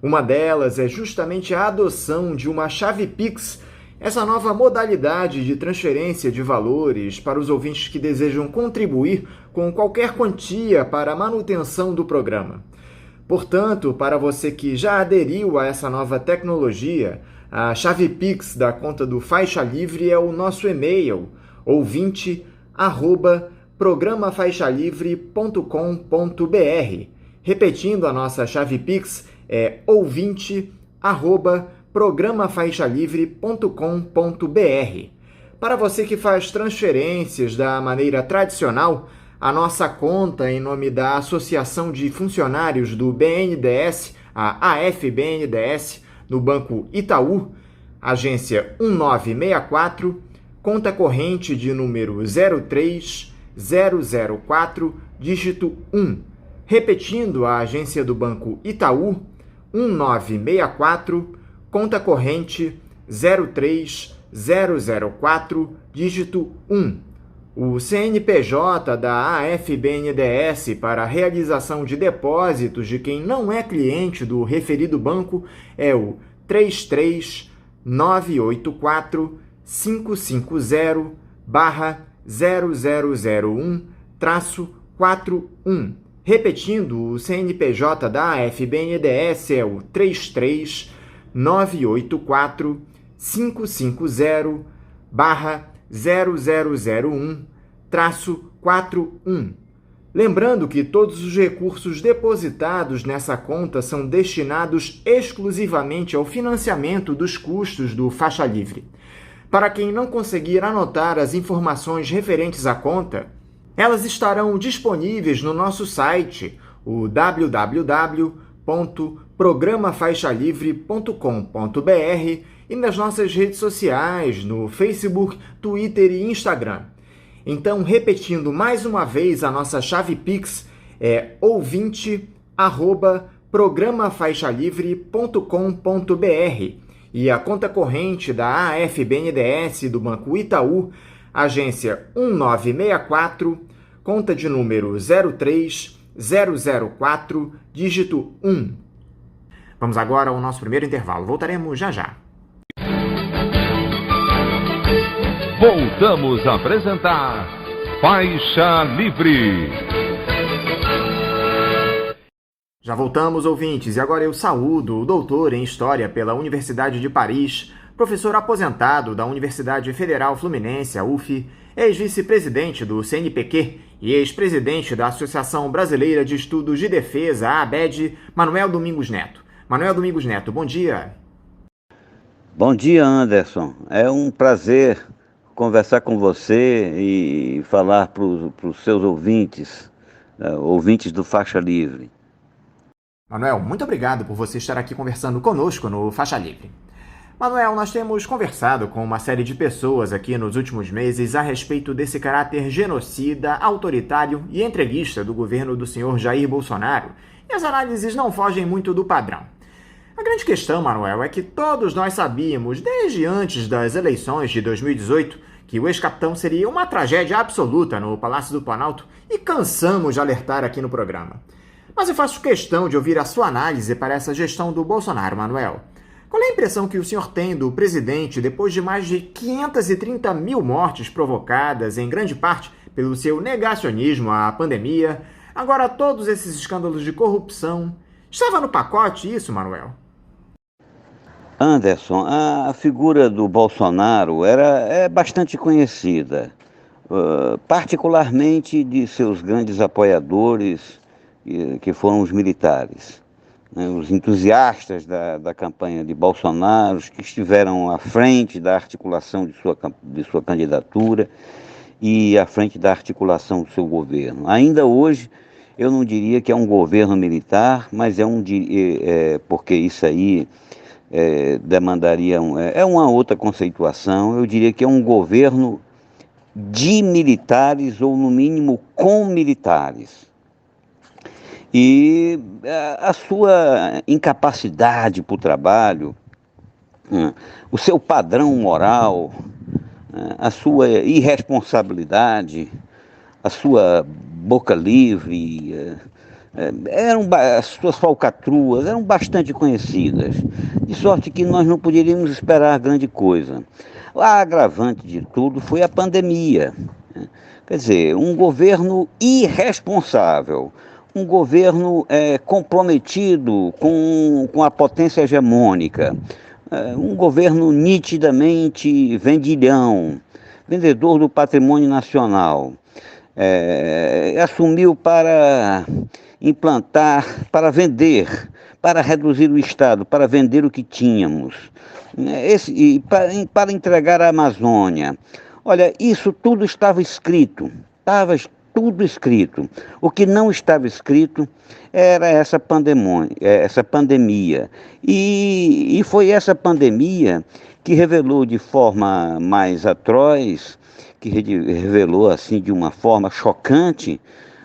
Uma delas é justamente a adoção de uma chave Pix, essa nova modalidade de transferência de valores para os ouvintes que desejam contribuir com qualquer quantia para a manutenção do programa. Portanto, para você que já aderiu a essa nova tecnologia, a chave Pix da conta do Faixa Livre é o nosso e-mail, ouvinte@programafaixalivre.com.br. Repetindo, a nossa chave Pix é ouvinte@programafaixalivre.com.br. Para você que faz transferências da maneira tradicional, a nossa conta em nome da Associação de Funcionários do BNDES, a AFBNDES, no Banco Itaú, agência 1964, conta corrente de número 03004, dígito 1. Repetindo, a agência do Banco Itaú, 1964, conta corrente 03004, dígito 1. O CNPJ da AFBNDES para a realização de depósitos de quem não é cliente do referido banco é o 33 984-550-0001-41. Repetindo, o CNPJ da AFB-NDS é o 33-984-550-0001-41. Lembrando que todos os recursos depositados nessa conta são destinados exclusivamente ao financiamento dos custos do Faixa Livre. Para quem não conseguir anotar as informações referentes à conta, elas estarão disponíveis no nosso site, o www.programafaixalivre.com.br, e nas nossas redes sociais, no Facebook, Twitter e Instagram. Então, repetindo mais uma vez, a nossa chave Pix é ouvinte@programafaixalivre.com.br e a conta corrente da AFB-NDS do Banco Itaú, agência 1964, conta de número 03004, dígito 1. Vamos agora ao nosso primeiro intervalo. Voltaremos já já. Voltamos a apresentar Faixa Livre. Já voltamos, ouvintes, e agora eu saúdo o doutor em História pela Universidade de Paris, professor aposentado da Universidade Federal Fluminense, a UF, ex-vice-presidente do CNPq e ex-presidente da Associação Brasileira de Estudos de Defesa, a ABED, Manuel Domingos Neto. Manuel Domingos Neto, bom dia. Bom dia, Anderson. É um prazer conversar com você e falar para os seus ouvintes, ouvintes do Faixa Livre. Manuel, muito obrigado por você estar aqui conversando conosco no Faixa Livre. Manuel, nós temos conversado com uma série de pessoas aqui nos últimos meses a respeito desse caráter genocida, autoritário e entreguista do governo do senhor Jair Bolsonaro, e as análises não fogem muito do padrão. A grande questão, Manuel, é que todos nós sabíamos, desde antes das eleições de 2018, que o ex-capitão seria uma tragédia absoluta no Palácio do Planalto e cansamos de alertar aqui no programa. Mas eu faço questão de ouvir a sua análise para essa gestão do Bolsonaro, Manuel. Qual é a impressão que o senhor tem do presidente depois de mais de 530 mil mortes provocadas, em grande parte, pelo seu negacionismo à pandemia, agora todos esses escândalos de corrupção? Estava no pacote isso, Manuel? Anderson, a figura do Bolsonaro é bastante conhecida, particularmente de seus grandes apoiadores, que foram os militares, né, os entusiastas da campanha de Bolsonaro, os que estiveram à frente da articulação de sua candidatura e à frente da articulação do seu governo. Ainda hoje, eu não diria que é um governo militar, mas porque isso aí demandaria uma outra conceituação. Eu diria que é um governo de militares, ou no mínimo com militares. E a sua incapacidade para o trabalho, o seu padrão moral, a sua irresponsabilidade, a sua boca livre, as suas falcatruas eram bastante conhecidas, de sorte que nós não poderíamos esperar grande coisa. O agravante de tudo foi a pandemia. Quer dizer, um governo irresponsável, um governo comprometido com a potência hegemônica, um governo nitidamente vendilhão, vendedor do patrimônio nacional, assumiu para implantar, para vender, para reduzir o Estado, para vender o que tínhamos, para entregar a Amazônia. Olha, isso tudo estava escrito, tudo escrito. O que não estava escrito era essa pandemia. E foi essa pandemia que revelou de forma mais atroz, que revelou assim de uma forma chocante,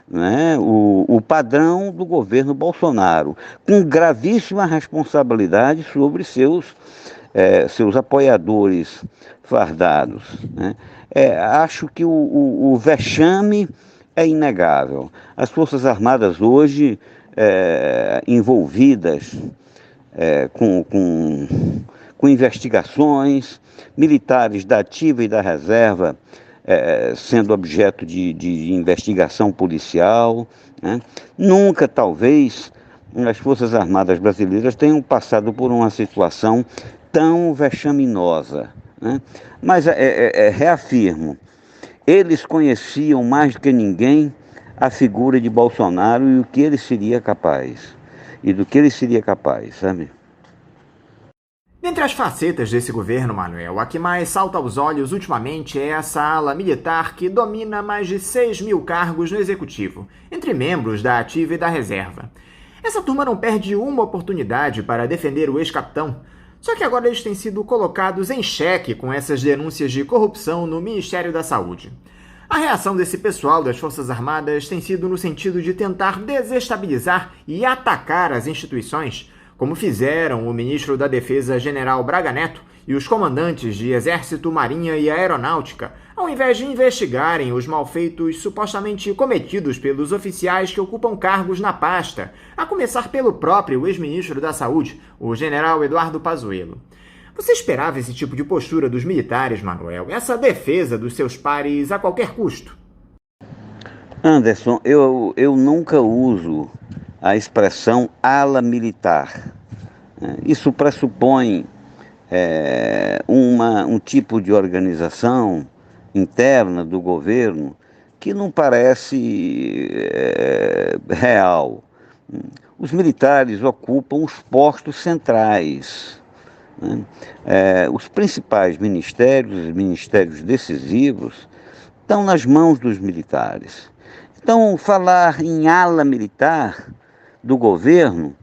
né, o padrão do governo Bolsonaro, com gravíssima responsabilidade sobre seus apoiadores fardados, né? Acho que o vexame é inegável. As Forças Armadas hoje envolvidas com investigações, militares da ativa e da reserva sendo objeto de investigação policial, né? Nunca, talvez, as Forças Armadas brasileiras tenham passado por uma situação tão vexaminosa, né? Mas reafirmo, eles conheciam mais do que ninguém a figura de Bolsonaro e o que ele seria capaz, e do que ele seria capaz, sabe? Dentre as facetas desse governo, Manuel, a que mais salta aos olhos ultimamente é essa ala militar que domina mais de 6.000 cargos no Executivo, entre membros da ativa e da reserva. Essa turma não perde uma oportunidade para defender o ex-capitão, só que agora eles têm sido colocados em xeque com essas denúncias de corrupção no Ministério da Saúde. A reação desse pessoal das Forças Armadas tem sido no sentido de tentar desestabilizar e atacar as instituições, como fizeram o ministro da Defesa, General Braga Neto, e os comandantes de Exército, Marinha e Aeronáutica, ao invés de investigarem os malfeitos supostamente cometidos pelos oficiais que ocupam cargos na pasta, a começar pelo próprio ex-ministro da Saúde, o General Eduardo Pazuello. Você esperava esse tipo de postura dos militares, Manuel? Essa defesa dos seus pares a qualquer custo? Anderson, eu nunca uso a expressão ala militar. Isso pressupõe um tipo de organização interna do governo que não parece real. Os militares ocupam os postos centrais, né? Os principais ministérios, os ministérios decisivos, estão nas mãos dos militares. Então, falar em ala militar do governo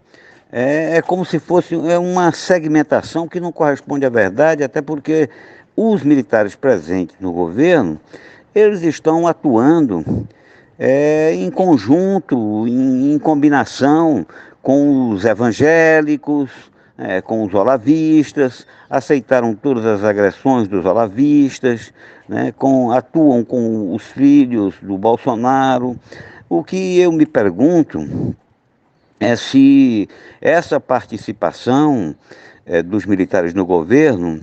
é como se fosse uma segmentação que não corresponde à verdade, até porque os militares presentes no governo, eles estão atuando em conjunto, em combinação com os evangélicos, com os olavistas, aceitaram todas as agressões dos olavistas, né, atuam com os filhos do Bolsonaro. O que eu me pergunto é se essa participação dos militares no governo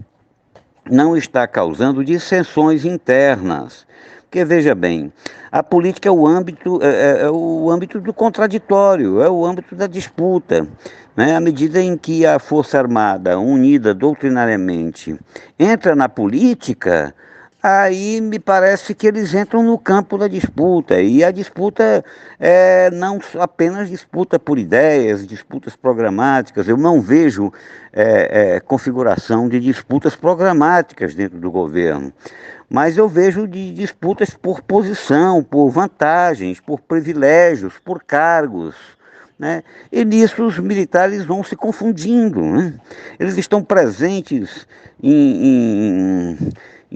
não está causando dissensões internas. Porque, veja bem, a política é o âmbito do contraditório, é o âmbito da disputa, né? À medida em que a Força Armada, unida doutrinariamente, entra na política, aí me parece que eles entram no campo da disputa, e a disputa é não apenas disputa por ideias, disputas programáticas. Eu não vejo configuração de disputas programáticas dentro do governo, mas eu vejo de disputas por posição, por vantagens, por privilégios, por cargos, né? E nisso os militares vão se confundindo, né? Eles estão presentes em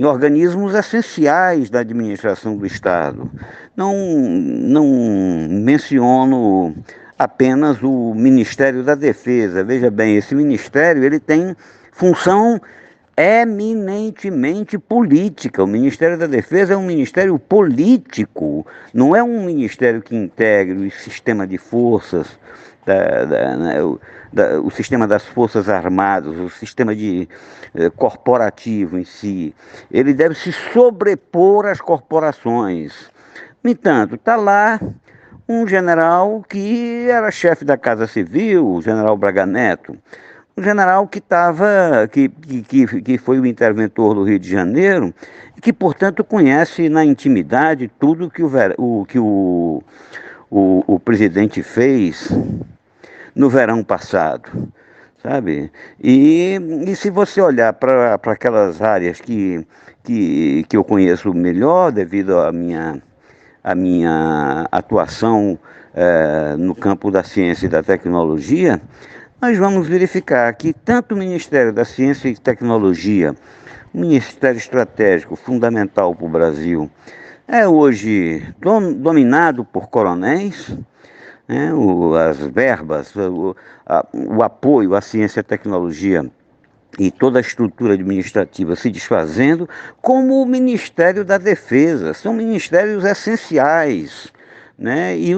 organismos essenciais da administração do Estado. Não menciono apenas o Ministério da Defesa. Veja bem, esse ministério ele tem função eminentemente política. O Ministério da Defesa é um ministério político, não é um ministério que integre o sistema de forças, o sistema das Forças Armadas, o sistema corporativo em si. Ele deve se sobrepor às corporações. No entanto, está lá um general que era chefe da Casa Civil, o general Braga Neto, um general que foi o interventor do Rio de Janeiro, e que, portanto, conhece na intimidade tudo que o presidente fez no verão passado, sabe? E se você olhar para aquelas áreas que eu conheço melhor, devido à minha atuação no campo da ciência e da tecnologia, nós vamos verificar que tanto o Ministério da Ciência e Tecnologia, um ministério estratégico fundamental para o Brasil, é hoje dominado por coronéis, né? As verbas, o apoio à ciência e tecnologia e toda a estrutura administrativa se desfazendo, como o Ministério da Defesa. São ministérios essenciais, né? E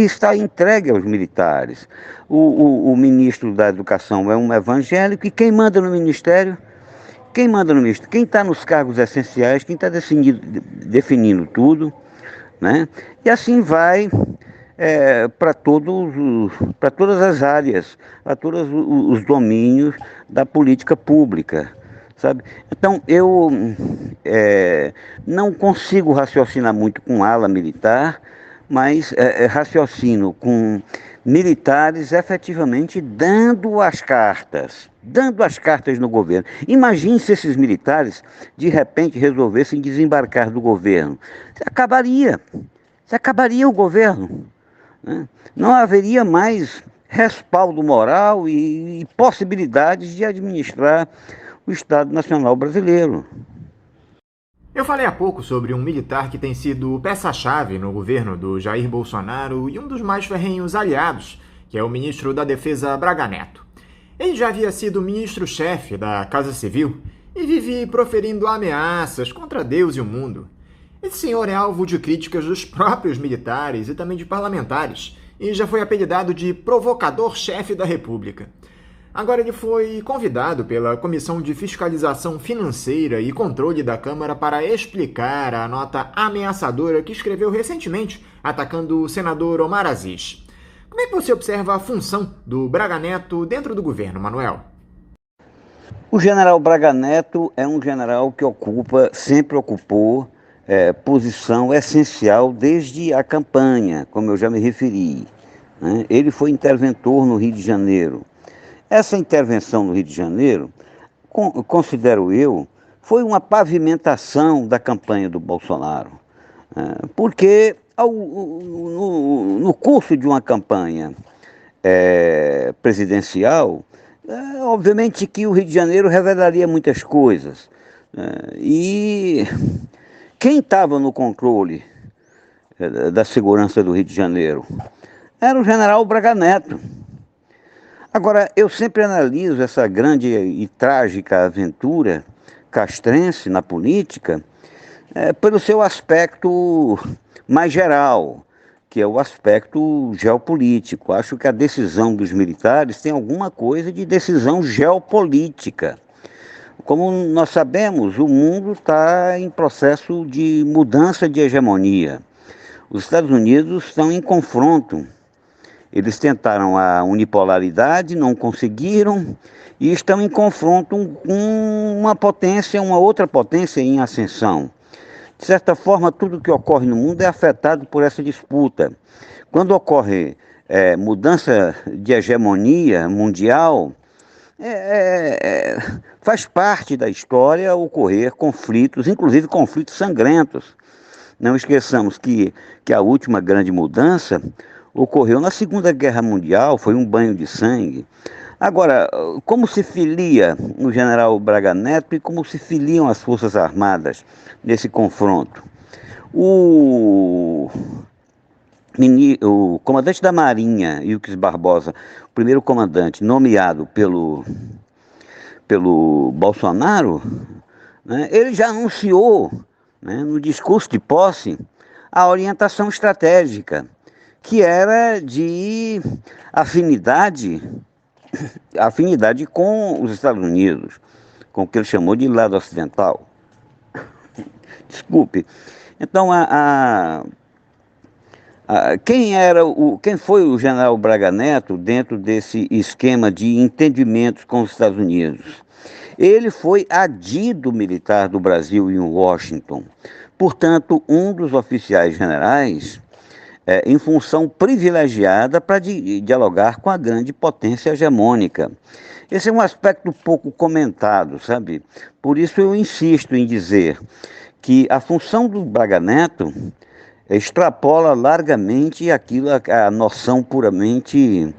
está entregue aos militares. O ministro da Educação é um evangélico, e quem manda no ministério? Quem manda no ministério? Quem está nos cargos essenciais, quem está definindo tudo, né? E assim vai para todas as áreas, para todos os domínios da política pública, sabe? Então, eu não consigo raciocinar muito com ala militar, mas raciocino com militares efetivamente dando as cartas no governo. Imagine se esses militares, de repente, resolvessem desembarcar do governo. Se acabaria o governo, né? Não haveria mais respaldo moral e possibilidades de administrar o Estado Nacional Brasileiro. Eu falei há pouco sobre um militar que tem sido peça-chave no governo do Jair Bolsonaro e um dos mais ferrenhos aliados, que é o ministro da Defesa Braga Neto. Ele já havia sido ministro-chefe da Casa Civil e vive proferindo ameaças contra Deus e o mundo. Esse senhor é alvo de críticas dos próprios militares e também de parlamentares, e já foi apelidado de provocador-chefe da República. Agora ele foi convidado pela Comissão de Fiscalização Financeira e Controle da Câmara para explicar a nota ameaçadora que escreveu recentemente, atacando o senador Omar Aziz. Como é que você observa a função do Braga Neto dentro do governo, Manuel? O general Braga Neto é um general que sempre ocupou posição essencial desde a campanha, como eu já me referi, né? Ele foi interventor no Rio de Janeiro. Essa intervenção no Rio de Janeiro, considero eu, foi uma pavimentação da campanha do Bolsonaro, porque no curso de uma campanha presidencial, obviamente que o Rio de Janeiro revelaria muitas coisas, e quem estava no controle da segurança do Rio de Janeiro era o general Braga Neto. Agora, eu sempre analiso essa grande e trágica aventura castrense na política pelo seu aspecto mais geral, que é o aspecto geopolítico. Acho que a decisão dos militares tem alguma coisa de decisão geopolítica. Como nós sabemos, o mundo está em processo de mudança de hegemonia. Os Estados Unidos estão em confronto. Eles tentaram a unipolaridade, não conseguiram, e estão em confronto com uma outra potência em ascensão. De certa forma, tudo que ocorre no mundo é afetado por essa disputa. Quando ocorre mudança de hegemonia mundial, faz parte da história ocorrer conflitos, inclusive conflitos sangrentos. Não esqueçamos que a última grande mudança ocorreu na Segunda Guerra Mundial, foi um banho de sangue. Agora, como se filia o general Braga Neto e como se filiam as Forças Armadas nesse confronto? O comandante da Marinha, Ilques Barbosa, o primeiro comandante nomeado pelo Bolsonaro, né, ele já anunciou, né, no discurso de posse, a orientação estratégica, que era de afinidade com os Estados Unidos, com o que ele chamou de lado ocidental. Desculpe. Então, quem foi o general Braga Neto dentro desse esquema de entendimentos com os Estados Unidos? Ele foi adido militar do Brasil em Washington. Portanto, um dos oficiais generais em função privilegiada para dialogar com a grande potência hegemônica. Esse é um aspecto pouco comentado, sabe? Por isso eu insisto em dizer que a função do Braga Neto extrapola largamente a noção puramente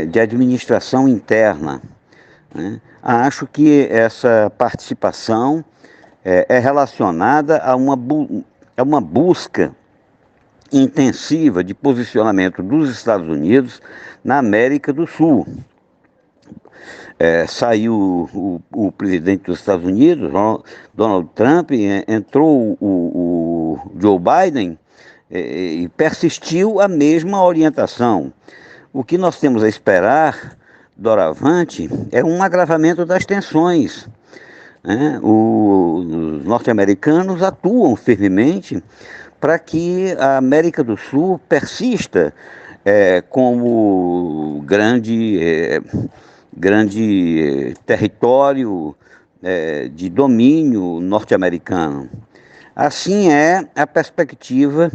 de administração interna, né? Acho que essa participação é relacionada a uma busca intensiva de posicionamento dos Estados Unidos na América do Sul. Saiu o presidente dos Estados Unidos, Donald Trump, entrou o Joe Biden, e persistiu a mesma orientação. O que nós temos a esperar, doravante, é um agravamento das tensões, né? Os norte-americanos atuam firmemente para que a América do Sul persista como grande território de domínio norte-americano. Assim é a perspectiva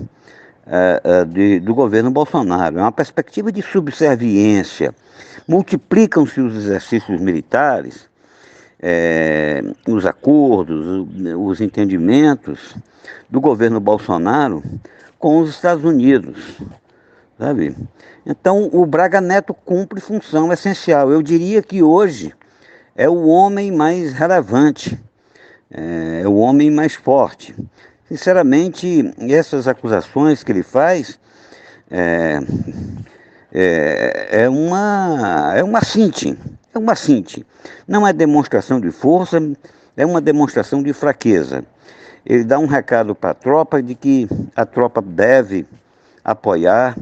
do governo Bolsonaro. É uma perspectiva de subserviência. Multiplicam-se os exercícios militares, os acordos, os entendimentos do governo Bolsonaro com os Estados Unidos, sabe? Então, o Braga Neto cumpre função essencial. Eu diria que hoje é o homem mais relevante, é o homem mais forte. Sinceramente, essas acusações que ele faz é uma cinte. É uma cinte. Não é demonstração de força, é uma demonstração de fraqueza. Ele dá um recado para a tropa de que a tropa deve apoiar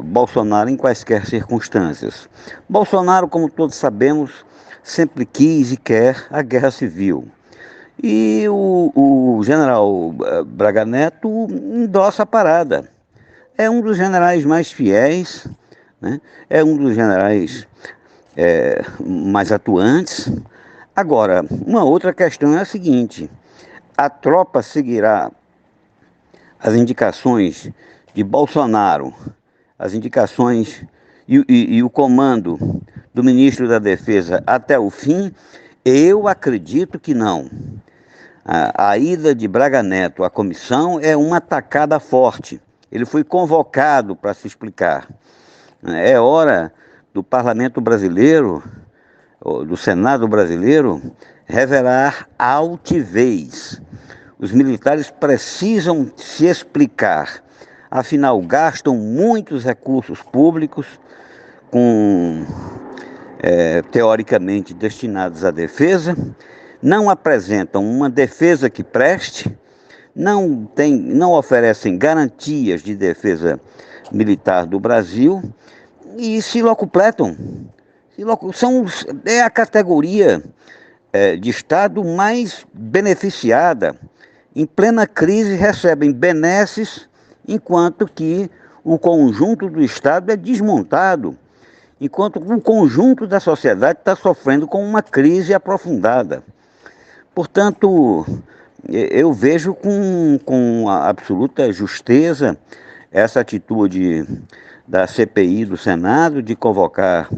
Bolsonaro em quaisquer circunstâncias. Bolsonaro, como todos sabemos, sempre quis e quer a guerra civil. E o general Braga Neto endossa a parada. É um dos generais mais fiéis, né? É um dos generais mais atuantes. Agora, uma outra questão é a seguinte: a tropa seguirá as indicações de Bolsonaro, as indicações e o comando do ministro da Defesa até o fim? Eu acredito que não. A ida de Braga Neto à comissão é uma tacada forte. Ele foi convocado para se explicar. É hora do Parlamento brasileiro, do Senado brasileiro, revelar altivez. Os militares precisam se explicar. Afinal, gastam muitos recursos públicos teoricamente destinados à defesa, não apresentam uma defesa que preste, não oferecem garantias de defesa militar do Brasil e se locupletam. É a categoria de Estado mais beneficiada. Em plena crise recebem benesses, enquanto que o conjunto do Estado é desmontado, enquanto o conjunto da sociedade está sofrendo com uma crise aprofundada. Portanto, eu vejo com absoluta justeza essa atitude da CPI do Senado de convocar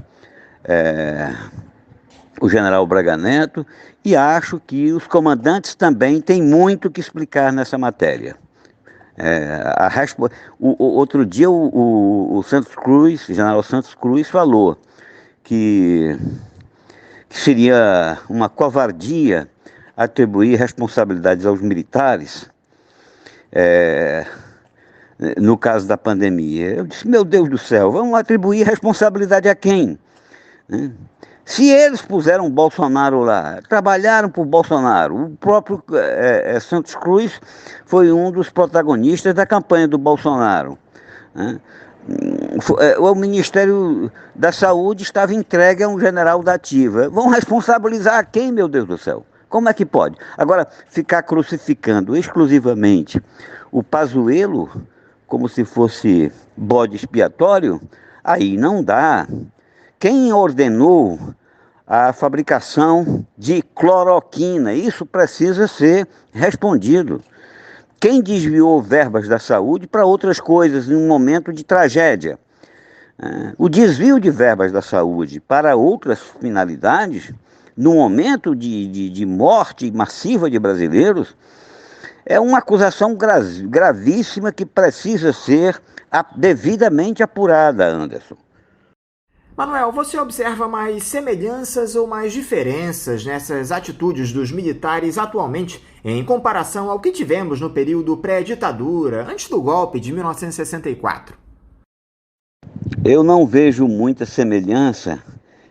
o general Braga Neto, e acho que os comandantes também têm muito que explicar nessa matéria. Outro dia o Santos Cruz, o general Santos Cruz, falou que seria uma covardia atribuir responsabilidades aos militares no caso da pandemia. Eu disse, meu Deus do céu, vamos atribuir responsabilidade a quem? Se eles puseram Bolsonaro lá, trabalharam por Bolsonaro, o próprio Santos Cruz foi um dos protagonistas da campanha do Bolsonaro, né? O Ministério da Saúde estava entregue a um general da ativa. Vão responsabilizar a quem, meu Deus do céu? Como é que pode? Agora, ficar crucificando exclusivamente o Pazuello como se fosse bode expiatório, aí não dá. Quem ordenou a fabricação de cloroquina? Isso precisa ser respondido. Quem desviou verbas da saúde para outras coisas em um momento de tragédia? O desvio de verbas da saúde para outras finalidades, no momento de morte massiva de brasileiros, é uma acusação gravíssima que precisa ser devidamente apurada, Anderson. Manuel, você observa mais semelhanças ou mais diferenças nessas atitudes dos militares atualmente em comparação ao que tivemos no período pré-ditadura, antes do golpe de 1964? Eu não vejo muita semelhança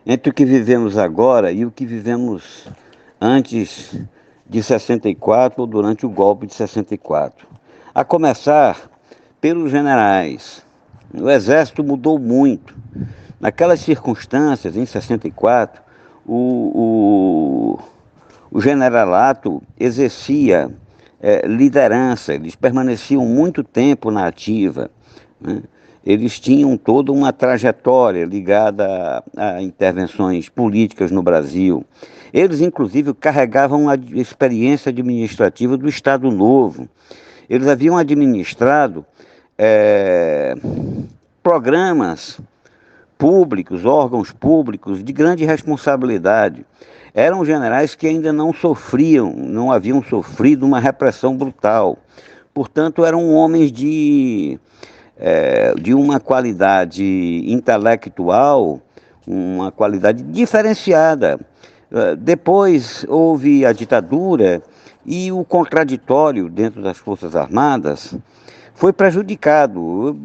entre o que vivemos agora e o que vivemos antes de 64 ou durante o golpe de 64. a começar pelos generais. O Exército mudou muito. Naquelas circunstâncias, em 64, o generalato exercia liderança, eles permaneciam muito tempo na ativa, né? Eles tinham toda uma trajetória ligada a intervenções políticas no Brasil. Eles, inclusive, carregavam a experiência administrativa do Estado Novo. Eles haviam administrado programas públicos, órgãos públicos de grande responsabilidade. Eram generais que ainda não haviam sofrido uma repressão brutal. Portanto, eram homens de uma qualidade intelectual, uma qualidade diferenciada. Depois houve a ditadura e o contraditório dentro das Forças Armadas foi prejudicado.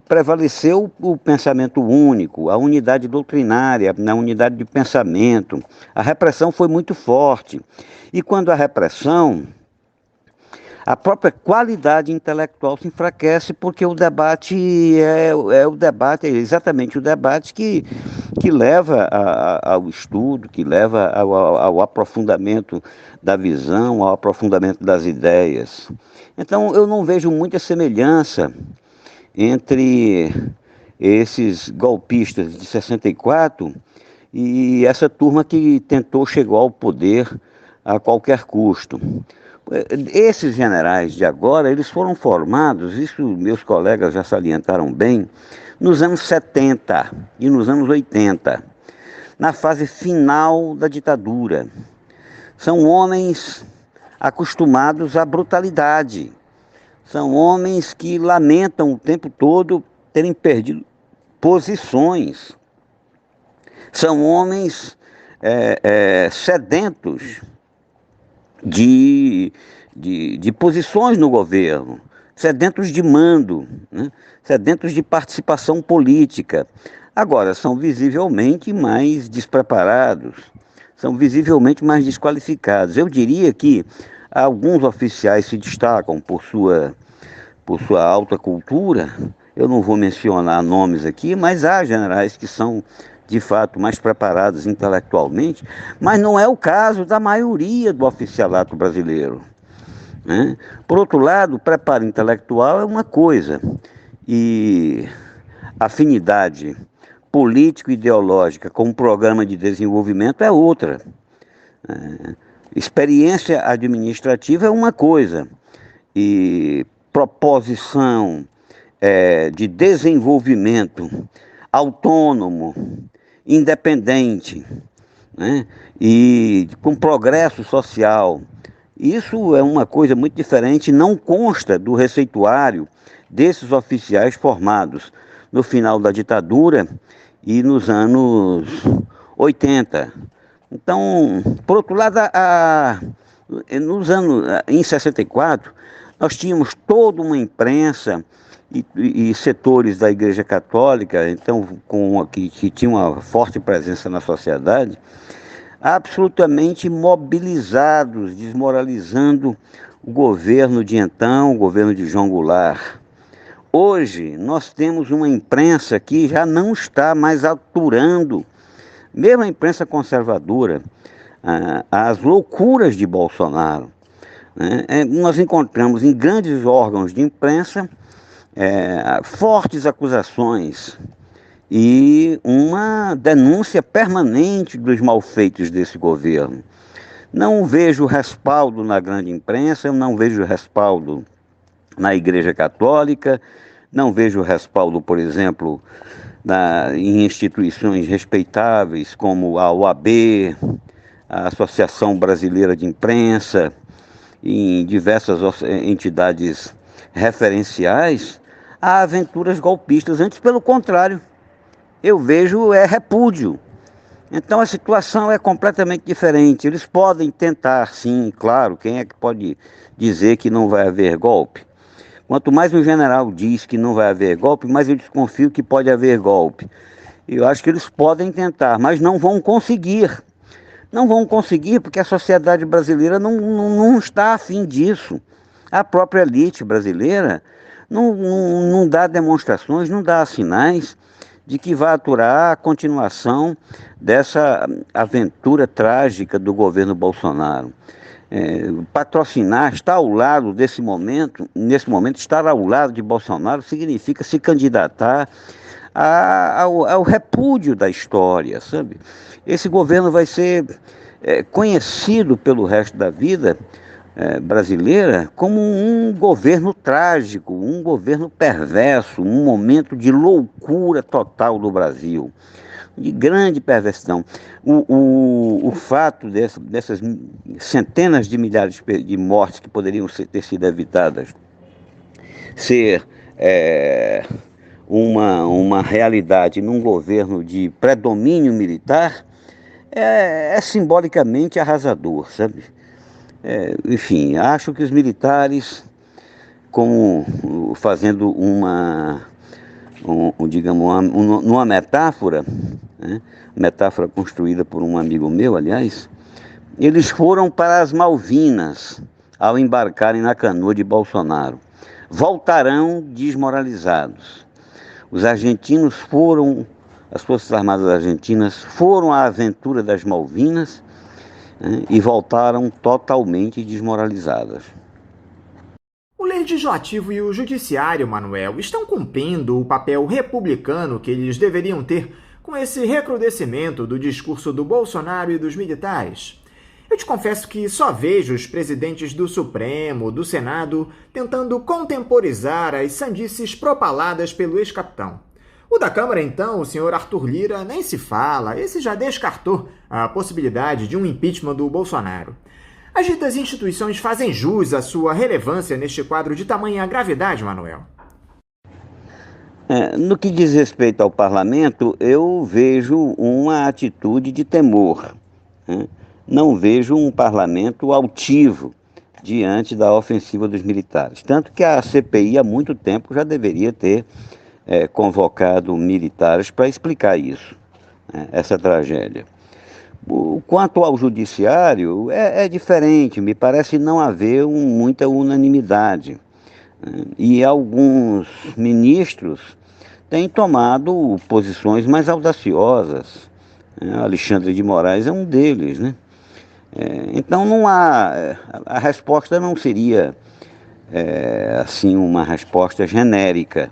Prevaleceu o pensamento único, a unidade doutrinária, a unidade de pensamento. A repressão foi muito forte. E quando a repressão, a própria qualidade intelectual se enfraquece, porque o debate é exatamente o debate que leva ao estudo, que leva ao aprofundamento da visão, ao aprofundamento das ideias. Então, eu não vejo muita semelhança entre esses golpistas de 64 e essa turma que tentou chegar ao poder a qualquer custo. Esses generais de agora, eles foram formados, isso meus colegas já salientaram bem, nos anos 70 e nos anos 80, na fase final da ditadura. São homens acostumados à brutalidade. São homens que lamentam o tempo todo terem perdido posições. São homens sedentos de posições no governo, sedentos de mando, né? Sedentos de participação política. Agora, são visivelmente mais despreparados, são visivelmente mais desqualificados. Eu diria que alguns oficiais se destacam por sua alta cultura. Eu não vou mencionar nomes aqui, mas há generais que são de fato mais preparados intelectualmente, mas não é o caso da maioria do oficialato brasileiro, né? Por outro lado, o preparo intelectual é uma coisa e afinidade político-ideológica com um programa de desenvolvimento é outra. Experiência administrativa é uma coisa e proposição de desenvolvimento autônomo, independente, né? E com progresso social. Isso é uma coisa muito diferente, não consta do receituário desses oficiais formados no final da ditadura e nos anos 80. Então, por outro lado, em 64, nós tínhamos toda uma imprensa e setores da Igreja Católica, então, que tinham uma forte presença na sociedade, absolutamente mobilizados, desmoralizando o governo de então, o governo de João Goulart. Hoje, nós temos uma imprensa que já não está mais aturando, mesmo a imprensa conservadora, as loucuras de Bolsonaro, né? Nós encontramos em grandes órgãos de imprensa fortes acusações e uma denúncia permanente dos malfeitos desse governo. Não vejo respaldo na grande imprensa, eu não vejo respaldo na Igreja Católica, não vejo respaldo, por exemplo, em instituições respeitáveis como a OAB, a Associação Brasileira de Imprensa, em diversas entidades referenciais, a aventuras golpistas. Antes, pelo contrário, eu vejo repúdio. Então a situação é completamente diferente. Eles podem tentar, sim, claro, quem é que pode dizer que não vai haver golpe? Quanto mais um general diz que não vai haver golpe, mais eu desconfio que pode haver golpe. Eu acho que eles podem tentar, mas não vão conseguir. Não vão conseguir porque a sociedade brasileira não está afim disso. A própria elite brasileira não dá demonstrações, não dá sinais de que vai aturar a continuação dessa aventura trágica do governo Bolsonaro. Patrocinar, estar ao lado nesse momento, estar ao lado de Bolsonaro significa se candidatar ao repúdio da história, sabe? Esse governo vai ser conhecido pelo resto da vida brasileira como um governo trágico, um governo perverso, um momento de loucura total do Brasil, de grande perversão. O fato dessas centenas de milhares de mortes que poderiam ter sido evitadas ser uma realidade num governo de predomínio militar é simbolicamente arrasador, sabe? Enfim, acho que os militares, como fazendo uma metáfora, né? Metáfora construída por um amigo meu, aliás, eles foram para as Malvinas ao embarcarem na canoa de Bolsonaro. Voltarão desmoralizados. As Forças Armadas Argentinas foram à aventura das Malvinas, né, e voltaram totalmente desmoralizadas. O Legislativo e o Judiciário, Manuel, estão cumprindo o papel republicano que eles deveriam ter com esse recrudescimento do discurso do Bolsonaro e dos militares? Eu te confesso que só vejo os presidentes do Supremo, do Senado, tentando contemporizar as sandices propaladas pelo ex-capitão. O da Câmara, então, o senhor Arthur Lira, nem se fala, esse já descartou a possibilidade de um impeachment do Bolsonaro. As ditas instituições fazem jus à sua relevância neste quadro de tamanha gravidade, Manuel? No que diz respeito ao parlamento, eu vejo uma atitude de temor, né? Não vejo um parlamento altivo diante da ofensiva dos militares. Tanto que a CPI há muito tempo já deveria ter convocado militares para explicar isso, né? Essa tragédia. Quanto ao judiciário, é diferente, me parece não haver muita unanimidade, né? E alguns ministros têm tomado posições mais audaciosas, né? Alexandre de Moraes é um deles, né? Então a resposta não seria assim uma resposta genérica,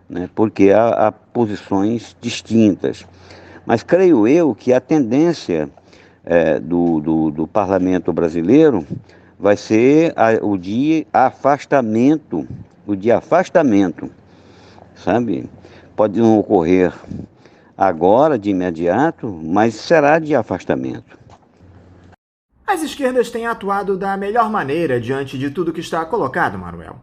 né? Porque há posições distintas. Mas creio eu que a tendência do parlamento brasileiro vai ser o de afastamento, sabe? Pode não ocorrer agora, de imediato, mas será de afastamento. As esquerdas têm atuado da melhor maneira diante de tudo que está colocado, Manuel.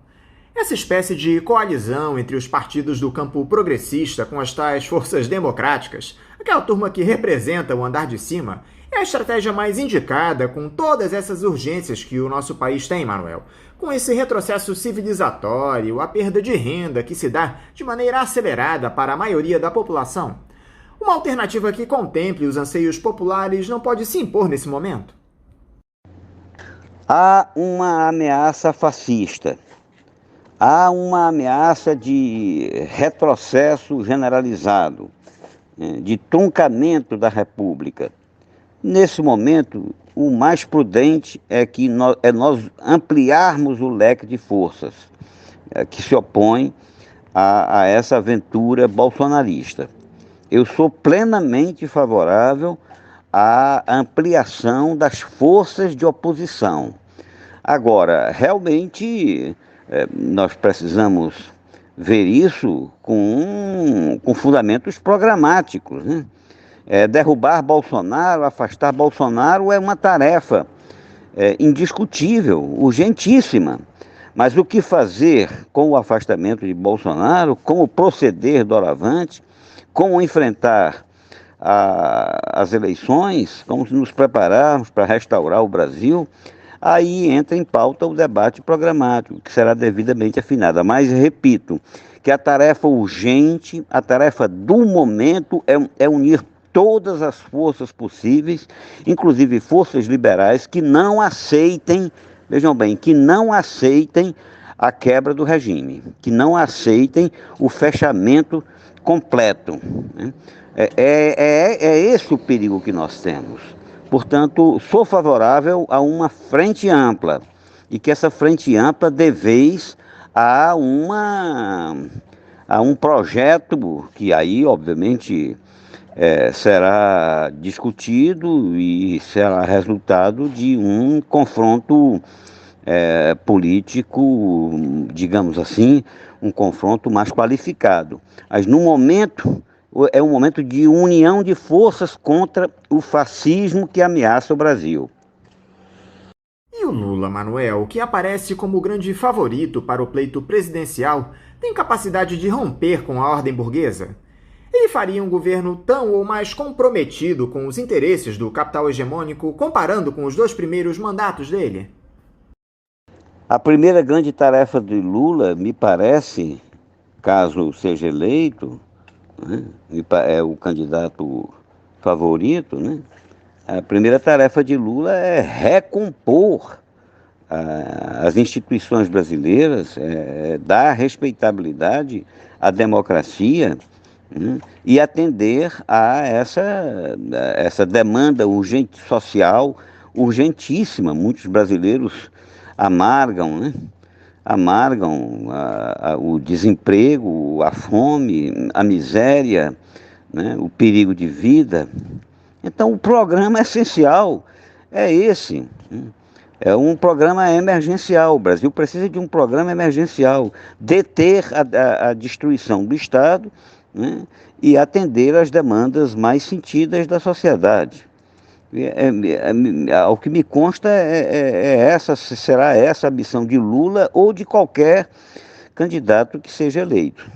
Essa espécie de coalizão entre os partidos do campo progressista com as tais forças democráticas, aquela turma que representa o andar de cima, é a estratégia mais indicada com todas essas urgências que o nosso país tem, Manuel. Com esse retrocesso civilizatório, a perda de renda que se dá de maneira acelerada para a maioria da população. Uma alternativa que contemple os anseios populares não pode se impor nesse momento? Há uma ameaça fascista. Há uma ameaça de retrocesso generalizado, de truncamento da República. Nesse momento, o mais prudente é nós ampliarmos o leque de forças que se opõem a essa aventura bolsonarista. Eu sou plenamente favorável à ampliação das forças de oposição. Agora, realmente, nós precisamos ver isso com fundamentos programáticos, né? Derrubar Bolsonaro, afastar Bolsonaro é uma tarefa indiscutível, urgentíssima. Mas o que fazer com o afastamento de Bolsonaro, como proceder doravante, como enfrentar as eleições, como nos prepararmos para restaurar o Brasil, aí entra em pauta o debate programático, que será devidamente afinado. Mas, repito, que a tarefa urgente, a tarefa do momento é unir todas as forças possíveis, inclusive forças liberais, que não aceitem vejam bem, que não aceitem a quebra do regime, que não aceitem o fechamento completo, né? É esse o perigo que nós temos. Portanto, sou favorável a uma frente ampla, e que essa frente ampla dê vez a um projeto que aí, obviamente, será discutido e será resultado de um confronto político, digamos assim, um confronto mais qualificado. Mas no momento, é um momento de união de forças contra o fascismo que ameaça o Brasil. E o Lula, Manuel, que aparece como o grande favorito para o pleito presidencial, tem capacidade de romper com a ordem burguesa? Ele faria um governo tão ou mais comprometido com os interesses do capital hegemônico, comparando com os 2 primeiros mandatos dele? A primeira grande tarefa de Lula, me parece, caso seja eleito, né, é o candidato favorito, né? A primeira tarefa de Lula é recompor as instituições brasileiras, dar respeitabilidade à democracia, né, e atender a essa demanda urgente social, urgentíssima. Muitos brasileiros amargam, né? Amargam o desemprego, a fome, a miséria, né? O perigo de vida. Então, o programa essencial é esse, né? É um programa emergencial. O Brasil precisa de um programa emergencial, deter a destruição do Estado, né? E atender às demandas mais sentidas da sociedade. Ao que me consta, será essa a missão de Lula ou de qualquer candidato que seja eleito.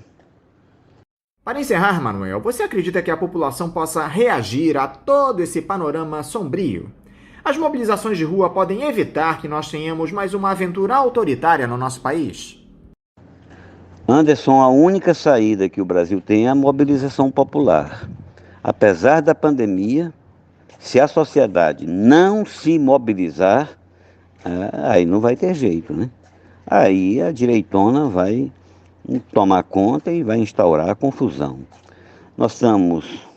Para encerrar, Manuel, você acredita que a população possa reagir a todo esse panorama sombrio? As mobilizações de rua podem evitar que nós tenhamos mais uma aventura autoritária no nosso país? Anderson, a única saída que o Brasil tem é a mobilização popular. Apesar da pandemia, se a sociedade não se mobilizar, aí não vai ter jeito, né? Aí a direitona vai tomar conta e vai instaurar a confusão. Nós estamos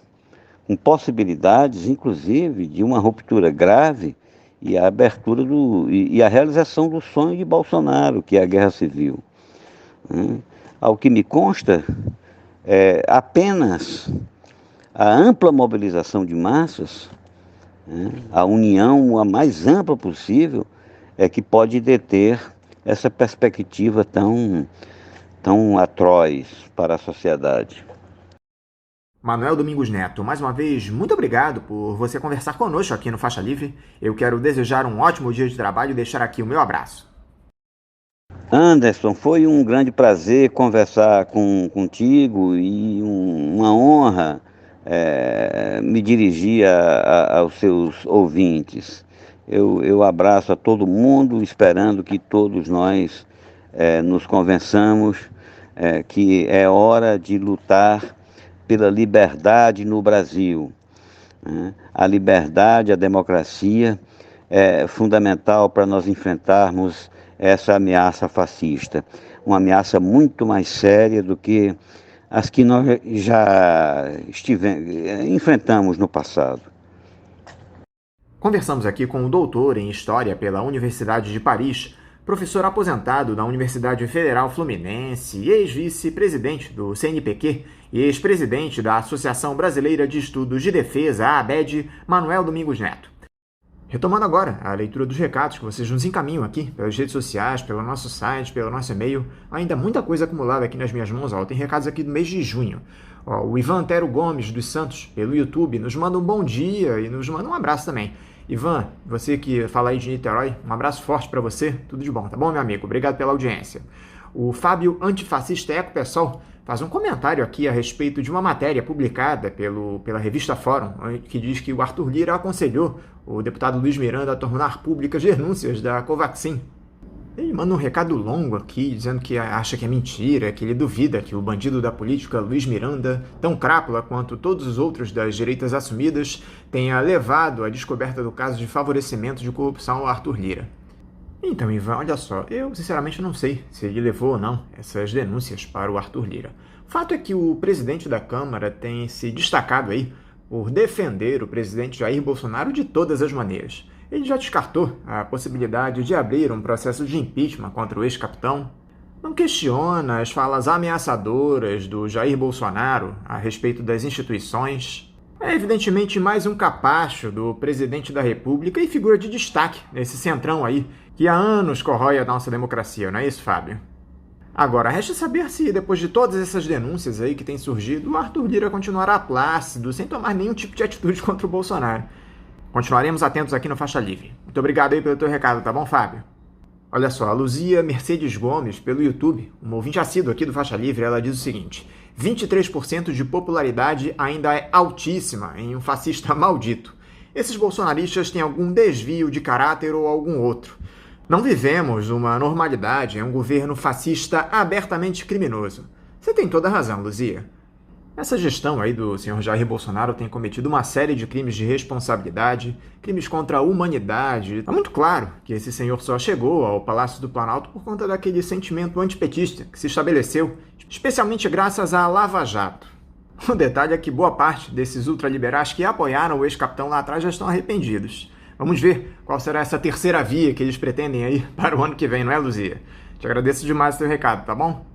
com possibilidades, inclusive, de uma ruptura grave e a abertura e a realização do sonho de Bolsonaro, que é a guerra civil, né? Ao que me consta, apenas a ampla mobilização de massas, né, a união a mais ampla possível, é que pode deter essa perspectiva tão atroz para a sociedade. Manuel Domingos Neto, mais uma vez, muito obrigado por você conversar conosco aqui no Faixa Livre. Eu quero desejar um ótimo dia de trabalho e deixar aqui o meu abraço. Anderson, foi um grande prazer conversar contigo e uma honra me dirigir aos seus ouvintes. Eu abraço a todo mundo, esperando que todos nós nos convençamos que é hora de lutar pela liberdade no Brasil, né? A liberdade, a democracia é fundamental para nós enfrentarmos essa ameaça fascista, uma ameaça muito mais séria do que as que nós já enfrentamos no passado. Conversamos aqui com o doutor em História pela Universidade de Paris, professor aposentado da Universidade Federal Fluminense, ex-vice-presidente do CNPq e ex-presidente da Associação Brasileira de Estudos de Defesa, a ABED, Manuel Domingos Neto. Retomando agora a leitura dos recados que vocês nos encaminham aqui pelas redes sociais, pelo nosso site, pelo nosso e-mail. Ainda muita coisa acumulada aqui nas minhas mãos. Tem recados aqui do mês de junho. O Ivan Antero Gomes dos Santos, pelo YouTube, nos manda um bom dia e nos manda um abraço também. Ivan, você que fala aí de Niterói, um abraço forte para você, tudo de bom, tá bom, meu amigo? Obrigado pela audiência. O Fábio Antifascista Eco Pessoal faz um comentário aqui a respeito de uma matéria publicada pela revista Fórum, que diz que o Arthur Lira aconselhou o deputado Luiz Miranda a tornar públicas denúncias da Covaxin. Ele manda um recado longo aqui, dizendo que acha que é mentira, que ele duvida que o bandido da política Luiz Miranda, tão crápula quanto todos os outros das direitas assumidas, tenha levado à descoberta do caso de favorecimento de corrupção ao Arthur Lira. Então, Ivan, olha só, eu sinceramente não sei se ele levou ou não essas denúncias para o Arthur Lira. O fato é que o presidente da Câmara tem se destacado aí por defender o presidente Jair Bolsonaro de todas as maneiras. Ele já descartou a possibilidade de abrir um processo de impeachment contra o ex-capitão, não questiona as falas ameaçadoras do Jair Bolsonaro a respeito das instituições. É evidentemente mais um capacho do presidente da República e figura de destaque nesse centrão aí, que há anos corrói a nossa democracia, não é isso, Fábio? Agora, resta saber se, depois de todas essas denúncias aí que têm surgido, o Arthur Lira continuará plácido, sem tomar nenhum tipo de atitude contra o Bolsonaro. Continuaremos atentos aqui no Faixa Livre. Muito obrigado aí pelo teu recado, tá bom, Fábio? Olha só, a Luzia Mercedes Gomes, pelo YouTube, uma ouvinte assídua aqui do Faixa Livre, ela diz o seguinte: 23% de popularidade ainda é altíssima em um fascista maldito. Esses bolsonaristas têm algum desvio de caráter ou algum outro. Não vivemos uma normalidade em um governo fascista abertamente criminoso. Você tem toda a razão, Luzia. Essa gestão aí do senhor Jair Bolsonaro tem cometido uma série de crimes de responsabilidade, crimes contra a humanidade. É muito claro que esse senhor só chegou ao Palácio do Planalto por conta daquele sentimento antipetista que se estabeleceu, especialmente graças à Lava Jato. O detalhe é que boa parte desses ultraliberais que apoiaram o ex-capitão lá atrás já estão arrependidos. Vamos ver qual será essa terceira via que eles pretendem aí para o ano que vem, não é, Luzia? Te agradeço demais o teu recado, tá bom?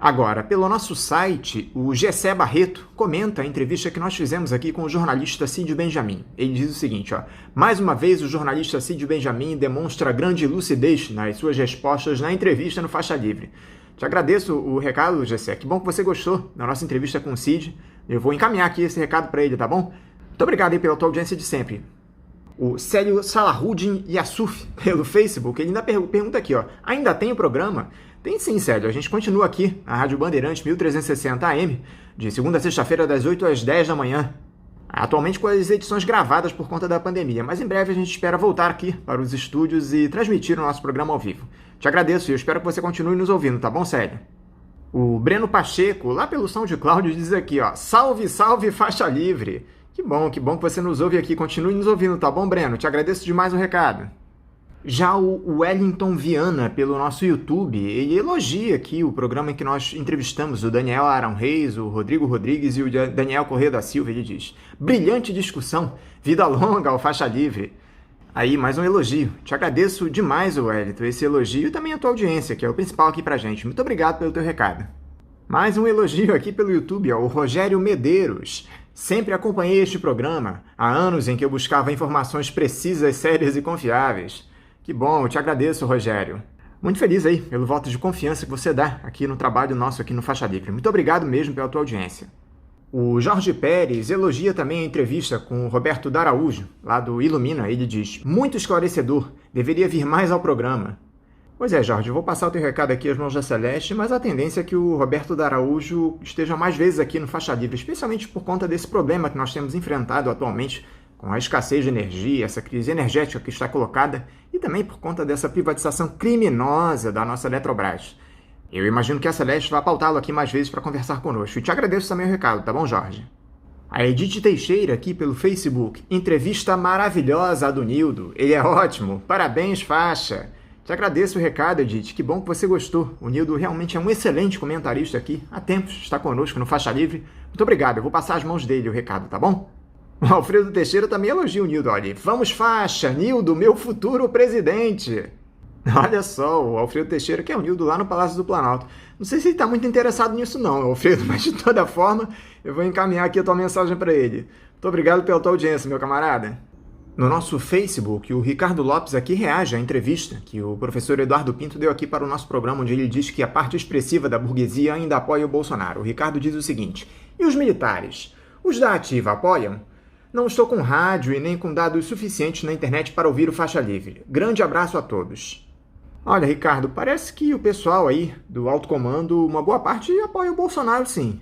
Agora, pelo nosso site, o Gessé Barreto comenta a entrevista que nós fizemos aqui com o jornalista Cid Benjamin. Ele diz o seguinte, ó: mais uma vez o jornalista Cid Benjamin demonstra grande lucidez nas suas respostas na entrevista no Faixa Livre. Te agradeço o recado, Gessé. Que bom que você gostou da nossa entrevista com o Cid. Eu vou encaminhar aqui esse recado para ele, tá bom? Muito obrigado aí pela tua audiência de sempre. O Célio Salahudin Yassuf, pelo Facebook, ele ainda pergunta aqui, ó: ainda tem o programa? Tem sim, Célio. A gente continua aqui na Rádio Bandeirantes 1360 AM, de segunda a sexta-feira, das 8 às 10 da manhã. Atualmente com as edições gravadas por conta da pandemia, mas em breve a gente espera voltar aqui para os estúdios e transmitir o nosso programa ao vivo. Te agradeço e eu espero que você continue nos ouvindo, tá bom, Célio? O Breno Pacheco, lá pelo SoundCloud, diz aqui, ó: salve, salve, Faixa Livre! Que bom que você nos ouve aqui. Continue nos ouvindo, tá bom, Breno? Te agradeço demais o recado. Já o Wellington Viana, pelo nosso YouTube, ele elogia aqui o programa em que nós entrevistamos o Daniel Arão Reis, o Rodrigo Rodrigues e o Daniel Corrêa da Silva. Ele diz: brilhante discussão, vida longa ao Faixa Livre. Aí, mais um elogio. Te agradeço demais, Wellington, esse elogio e também a tua audiência, que é o principal aqui pra gente. Muito obrigado pelo teu recado. Mais um elogio aqui pelo YouTube, ó, o Rogério Medeiros. Sempre acompanhei este programa, há anos em que eu buscava informações precisas, sérias e confiáveis. Que bom, eu te agradeço, Rogério. Muito feliz aí pelo voto de confiança que você dá aqui no trabalho nosso aqui no Faixa Livre. Muito obrigado mesmo pela tua audiência. O Jorge Pérez elogia também a entrevista com o Roberto D'Araújo, lá do Ilumina. Ele diz: muito esclarecedor, deveria vir mais ao programa. Pois é, Jorge, eu vou passar o teu recado aqui às mãos da Celeste, mas a tendência é que o Roberto D'Araújo esteja mais vezes aqui no Faixa Livre, especialmente por conta desse problema que nós temos enfrentado atualmente com a escassez de energia, essa crise energética que está colocada, e também por conta dessa privatização criminosa da nossa Eletrobras. Eu imagino que a Celeste vai pautá-lo aqui mais vezes para conversar conosco. E te agradeço também o recado, tá bom, Jorge? A Edith Teixeira, aqui pelo Facebook: entrevista maravilhosa do Nildo. Ele é ótimo. Parabéns, Faixa. Te agradeço o recado, Edith. Que bom que você gostou. O Nildo realmente é um excelente comentarista aqui. Há tempos está conosco no Faixa Livre. Muito obrigado. Eu vou passar às mãos dele o recado, tá bom? O Alfredo Teixeira também elogia o Nildo. Olha: vamos, Faixa, Nildo, meu futuro presidente. Olha só, o Alfredo Teixeira, que é o Nildo lá no Palácio do Planalto. Não sei se ele está muito interessado nisso não, Alfredo, mas de toda forma eu vou encaminhar aqui a tua mensagem para ele. Muito obrigado pela tua audiência, meu camarada. No nosso Facebook, o Ricardo Lopes aqui reage à entrevista que o professor Eduardo Pinto deu aqui para o nosso programa, onde ele diz que a parte expressiva da burguesia ainda apoia o Bolsonaro. O Ricardo diz o seguinte: e os militares? Os da ativa apoiam? Não estou com rádio e nem com dados suficientes na internet para ouvir o Faixa Livre. Grande abraço a todos. Olha, Ricardo, parece que o pessoal aí do alto comando, uma boa parte, apoia o Bolsonaro, sim.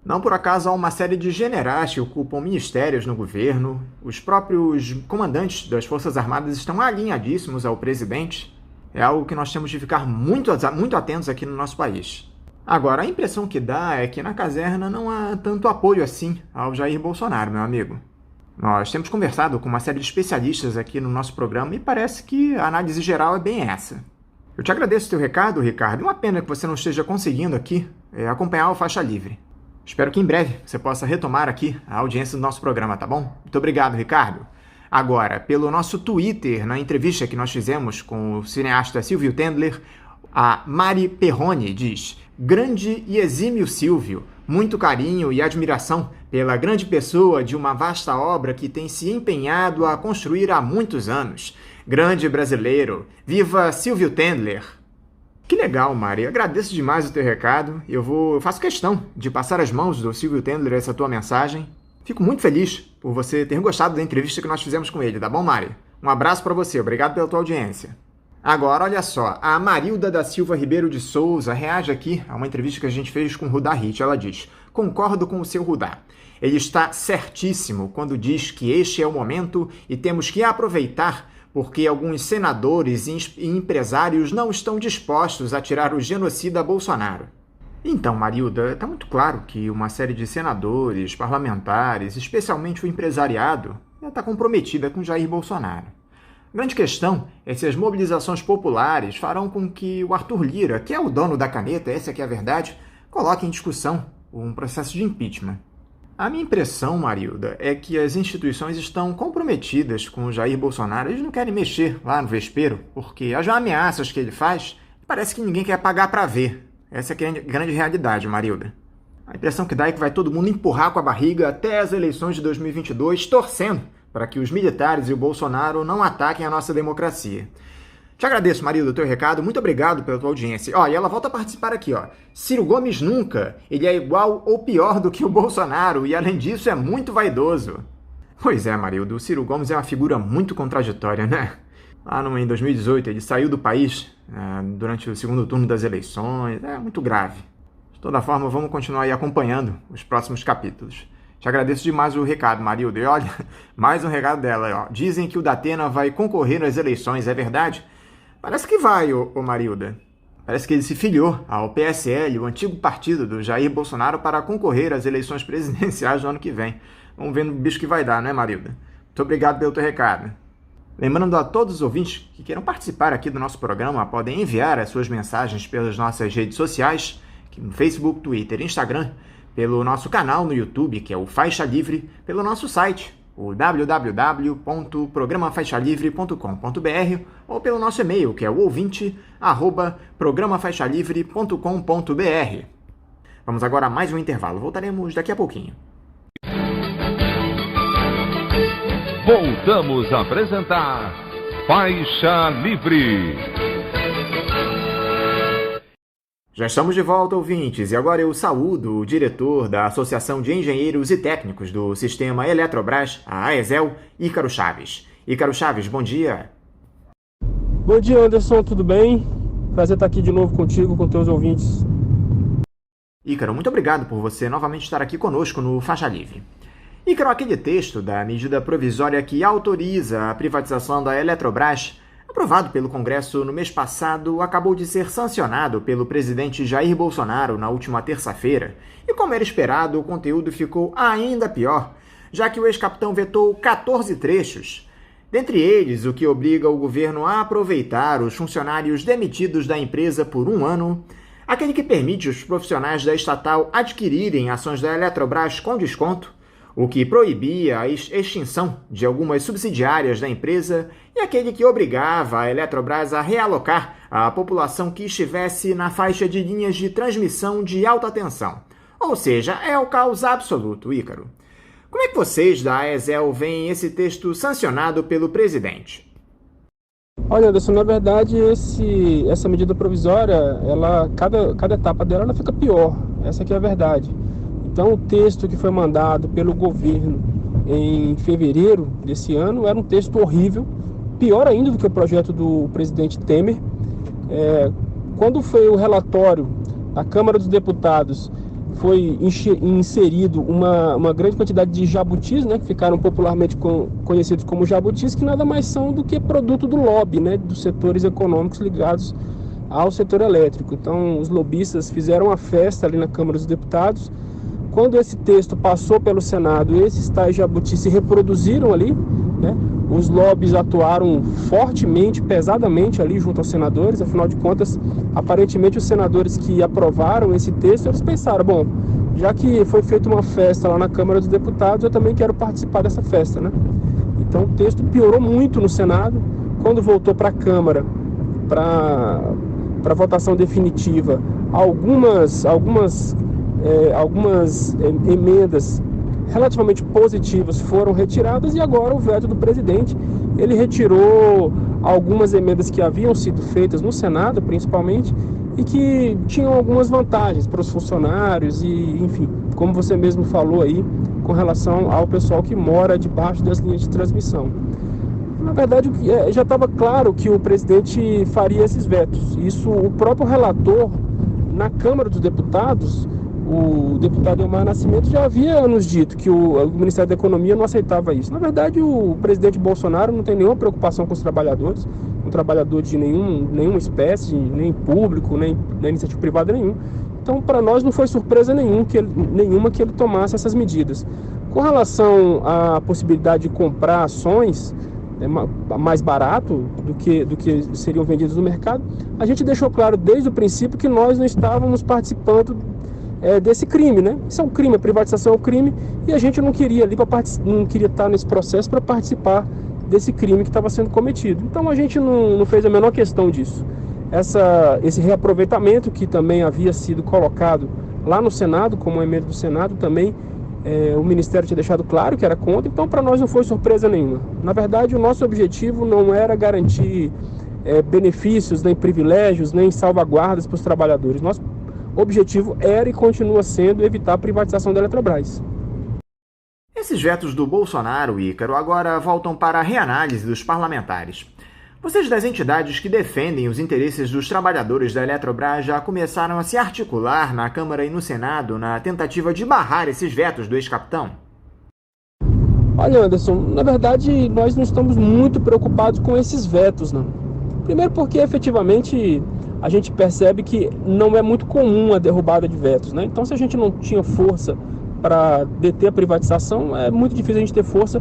Não por acaso há uma série de generais que ocupam ministérios no governo. Os próprios comandantes das Forças Armadas estão alinhadíssimos ao presidente. É algo que nós temos de ficar muito atentos aqui no nosso país. Agora, a impressão que dá é que na caserna não há tanto apoio assim ao Jair Bolsonaro, meu amigo. Nós temos conversado com uma série de especialistas aqui no nosso programa e parece que a análise geral é bem essa. Eu te agradeço o teu recado, Ricardo. Uma pena que você não esteja conseguindo aqui acompanhar o Faixa Livre. Espero que em breve você possa retomar aqui a audiência do nosso programa, tá bom? Muito obrigado, Ricardo. Agora, pelo nosso Twitter, na entrevista que nós fizemos com o cineasta Silvio Tendler, a Mari Perrone diz: grande e exímio Silvio, muito carinho e admiração pela grande pessoa de uma vasta obra que tem se empenhado a construir há muitos anos. Grande brasileiro, viva Silvio Tendler! Que legal, Mari. Agradeço demais o teu recado. Eu faço questão de passar às mãos do Silvio Tendler essa tua mensagem. Fico muito feliz por você ter gostado da entrevista que nós fizemos com ele, tá bom, Mari? Um abraço para você. Obrigado pela tua audiência. Agora, olha só. A Marilda da Silva Ribeiro de Souza reage aqui a uma entrevista que a gente fez com o Rudá Hit. Ela diz: concordo com o seu Rudá. Ele está certíssimo quando diz que este é o momento e temos que aproveitar porque alguns senadores e empresários não estão dispostos a tirar o genocida Bolsonaro. Então, Marilda, está muito claro que uma série de senadores, parlamentares, especialmente o empresariado, está comprometida com Jair Bolsonaro. A grande questão é se as mobilizações populares farão com que o Arthur Lira, que é o dono da caneta, essa aqui é a verdade, coloque em discussão um processo de impeachment. A minha impressão, Marilda, é que as instituições estão comprometidas com o Jair Bolsonaro. Eles não querem mexer lá no vespeiro, porque as ameaças que ele faz, parece que ninguém quer pagar para ver. Essa é a grande realidade, Marilda. A impressão que dá é que vai todo mundo empurrar com a barriga até as eleições de 2022, torcendo para que os militares e o Bolsonaro não ataquem a nossa democracia. Te agradeço, Marilda, o teu recado. Muito obrigado pela tua audiência. E ela volta a participar aqui, Ciro Gomes nunca. Ele é igual ou pior do que o Bolsonaro e, além disso, é muito vaidoso. Pois é, Marilda, o Ciro Gomes é uma figura muito contraditória, né? Lá em 2018, ele saiu do país durante o segundo turno das eleições. É muito grave. De toda forma, vamos continuar aí acompanhando os próximos capítulos. Te agradeço demais o recado, Marilda. E olha, mais um recado dela. Dizem que o Datena vai concorrer às eleições, é verdade? Parece que vai, ô Marilda. Parece que ele se filiou ao PSL, o antigo partido do Jair Bolsonaro, para concorrer às eleições presidenciais do ano que vem. Vamos ver no bicho que vai dar, né, Marilda? Muito obrigado pelo teu recado. Lembrando a todos os ouvintes que queiram participar aqui do nosso programa, podem enviar as suas mensagens pelas nossas redes sociais, no Facebook, Twitter e Instagram, pelo nosso canal no YouTube, que é o Faixa Livre, pelo nosso site, o www.programafaixalivre.com.br, ou pelo nosso e-mail, que é o ouvinte@programafaixalivre.com.br. Vamos agora a mais um intervalo. Voltaremos daqui a pouquinho. Voltamos a apresentar Faixa Livre. Já estamos de volta, ouvintes, e agora eu saúdo o diretor da Associação de Engenheiros e Técnicos do Sistema Eletrobras, a AESEL, Ícaro Chaves. Ícaro Chaves, bom dia. Bom dia, Anderson, tudo bem? Prazer estar aqui de novo contigo, com teus ouvintes. Ícaro, muito obrigado por você novamente estar aqui conosco no Faixa Livre. Ícaro, aquele texto da medida provisória que autoriza a privatização da Eletrobras, aprovado pelo Congresso no mês passado, acabou de ser sancionado pelo presidente Jair Bolsonaro na última terça-feira. E como era esperado, o conteúdo ficou ainda pior, já que o ex-capitão vetou 14 trechos. Dentre eles, o que obriga o governo a aproveitar os funcionários demitidos da empresa por um ano, aquele que permite os profissionais da estatal adquirirem ações da Eletrobras com desconto, o que proibia a extinção de algumas subsidiárias da empresa e aquele que obrigava a Eletrobras a realocar a população que estivesse na faixa de linhas de transmissão de alta tensão. Ou seja, é o caos absoluto, Ícaro. Como é que vocês da AESEL veem esse texto sancionado pelo presidente? Olha, Anderson, na verdade, essa medida provisória, cada etapa dela ela fica pior. Essa aqui é a verdade. Então, o texto que foi mandado pelo governo em fevereiro desse ano era um texto horrível, pior ainda do que o projeto do presidente Temer. Quando foi o relatório da Câmara dos Deputados, foi inserido uma grande quantidade de jabutis, né, que ficaram popularmente conhecidos como jabutis, que nada mais são do que produto do lobby, né, dos setores econômicos ligados ao setor elétrico. Então, os lobistas fizeram uma festa ali na Câmara dos Deputados, Quando esse texto passou pelo Senado, esses tais jabutis se reproduziram ali, né? Os lobbies atuaram fortemente, pesadamente ali junto aos senadores. Afinal de contas, aparentemente os senadores que aprovaram esse texto, eles pensaram, bom, já que foi feita uma festa lá na Câmara dos Deputados, eu também quero participar dessa festa, né? Então o texto piorou muito no Senado. Quando voltou para a Câmara, para votação definitiva, algumas emendas relativamente positivas foram retiradas, e agora o veto do presidente, ele retirou algumas emendas que haviam sido feitas no Senado, principalmente, e que tinham algumas vantagens para os funcionários e, enfim, como você mesmo falou aí, com relação ao pessoal que mora debaixo das linhas de transmissão. Na verdade, já estava claro que o presidente faria esses vetos. Isso, o próprio relator na Câmara dos Deputados, o deputado Elmar Nascimento, já havia nos dito que o Ministério da Economia não aceitava isso. Na verdade, o presidente Bolsonaro não tem nenhuma preocupação com os trabalhadores, um trabalhador de nenhuma espécie, nem público, nem da iniciativa privada nenhum. Então, para nós não foi surpresa nenhuma que ele tomasse essas medidas. Com relação à possibilidade de comprar ações mais barato do que seriam vendidos no mercado, a gente deixou claro desde o princípio que nós não estávamos participando desse crime, né? Isso é um crime, a privatização é um crime, e a gente não queria estar nesse processo para participar desse crime que estava sendo cometido. Então a gente não fez a menor questão disso. Esse reaproveitamento que também havia sido colocado lá no Senado, como emenda do Senado, também o Ministério tinha deixado claro que era contra, então para nós não foi surpresa nenhuma. Na verdade, o nosso objetivo não era garantir benefícios, nem privilégios, nem salvaguardas para os trabalhadores. Nosso objetivo era e continua sendo evitar a privatização da Eletrobras. Esses vetos do Bolsonaro, Ícaro, agora voltam para a reanálise dos parlamentares. Vocês das entidades que defendem os interesses dos trabalhadores da Eletrobras já começaram a se articular na Câmara e no Senado na tentativa de barrar esses vetos do ex-capitão? Olha, Anderson, na verdade nós não estamos muito preocupados com esses vetos, não. Primeiro porque efetivamente a gente percebe que não é muito comum a derrubada de vetos, né? Então, se a gente não tinha força para deter a privatização, é muito difícil a gente ter força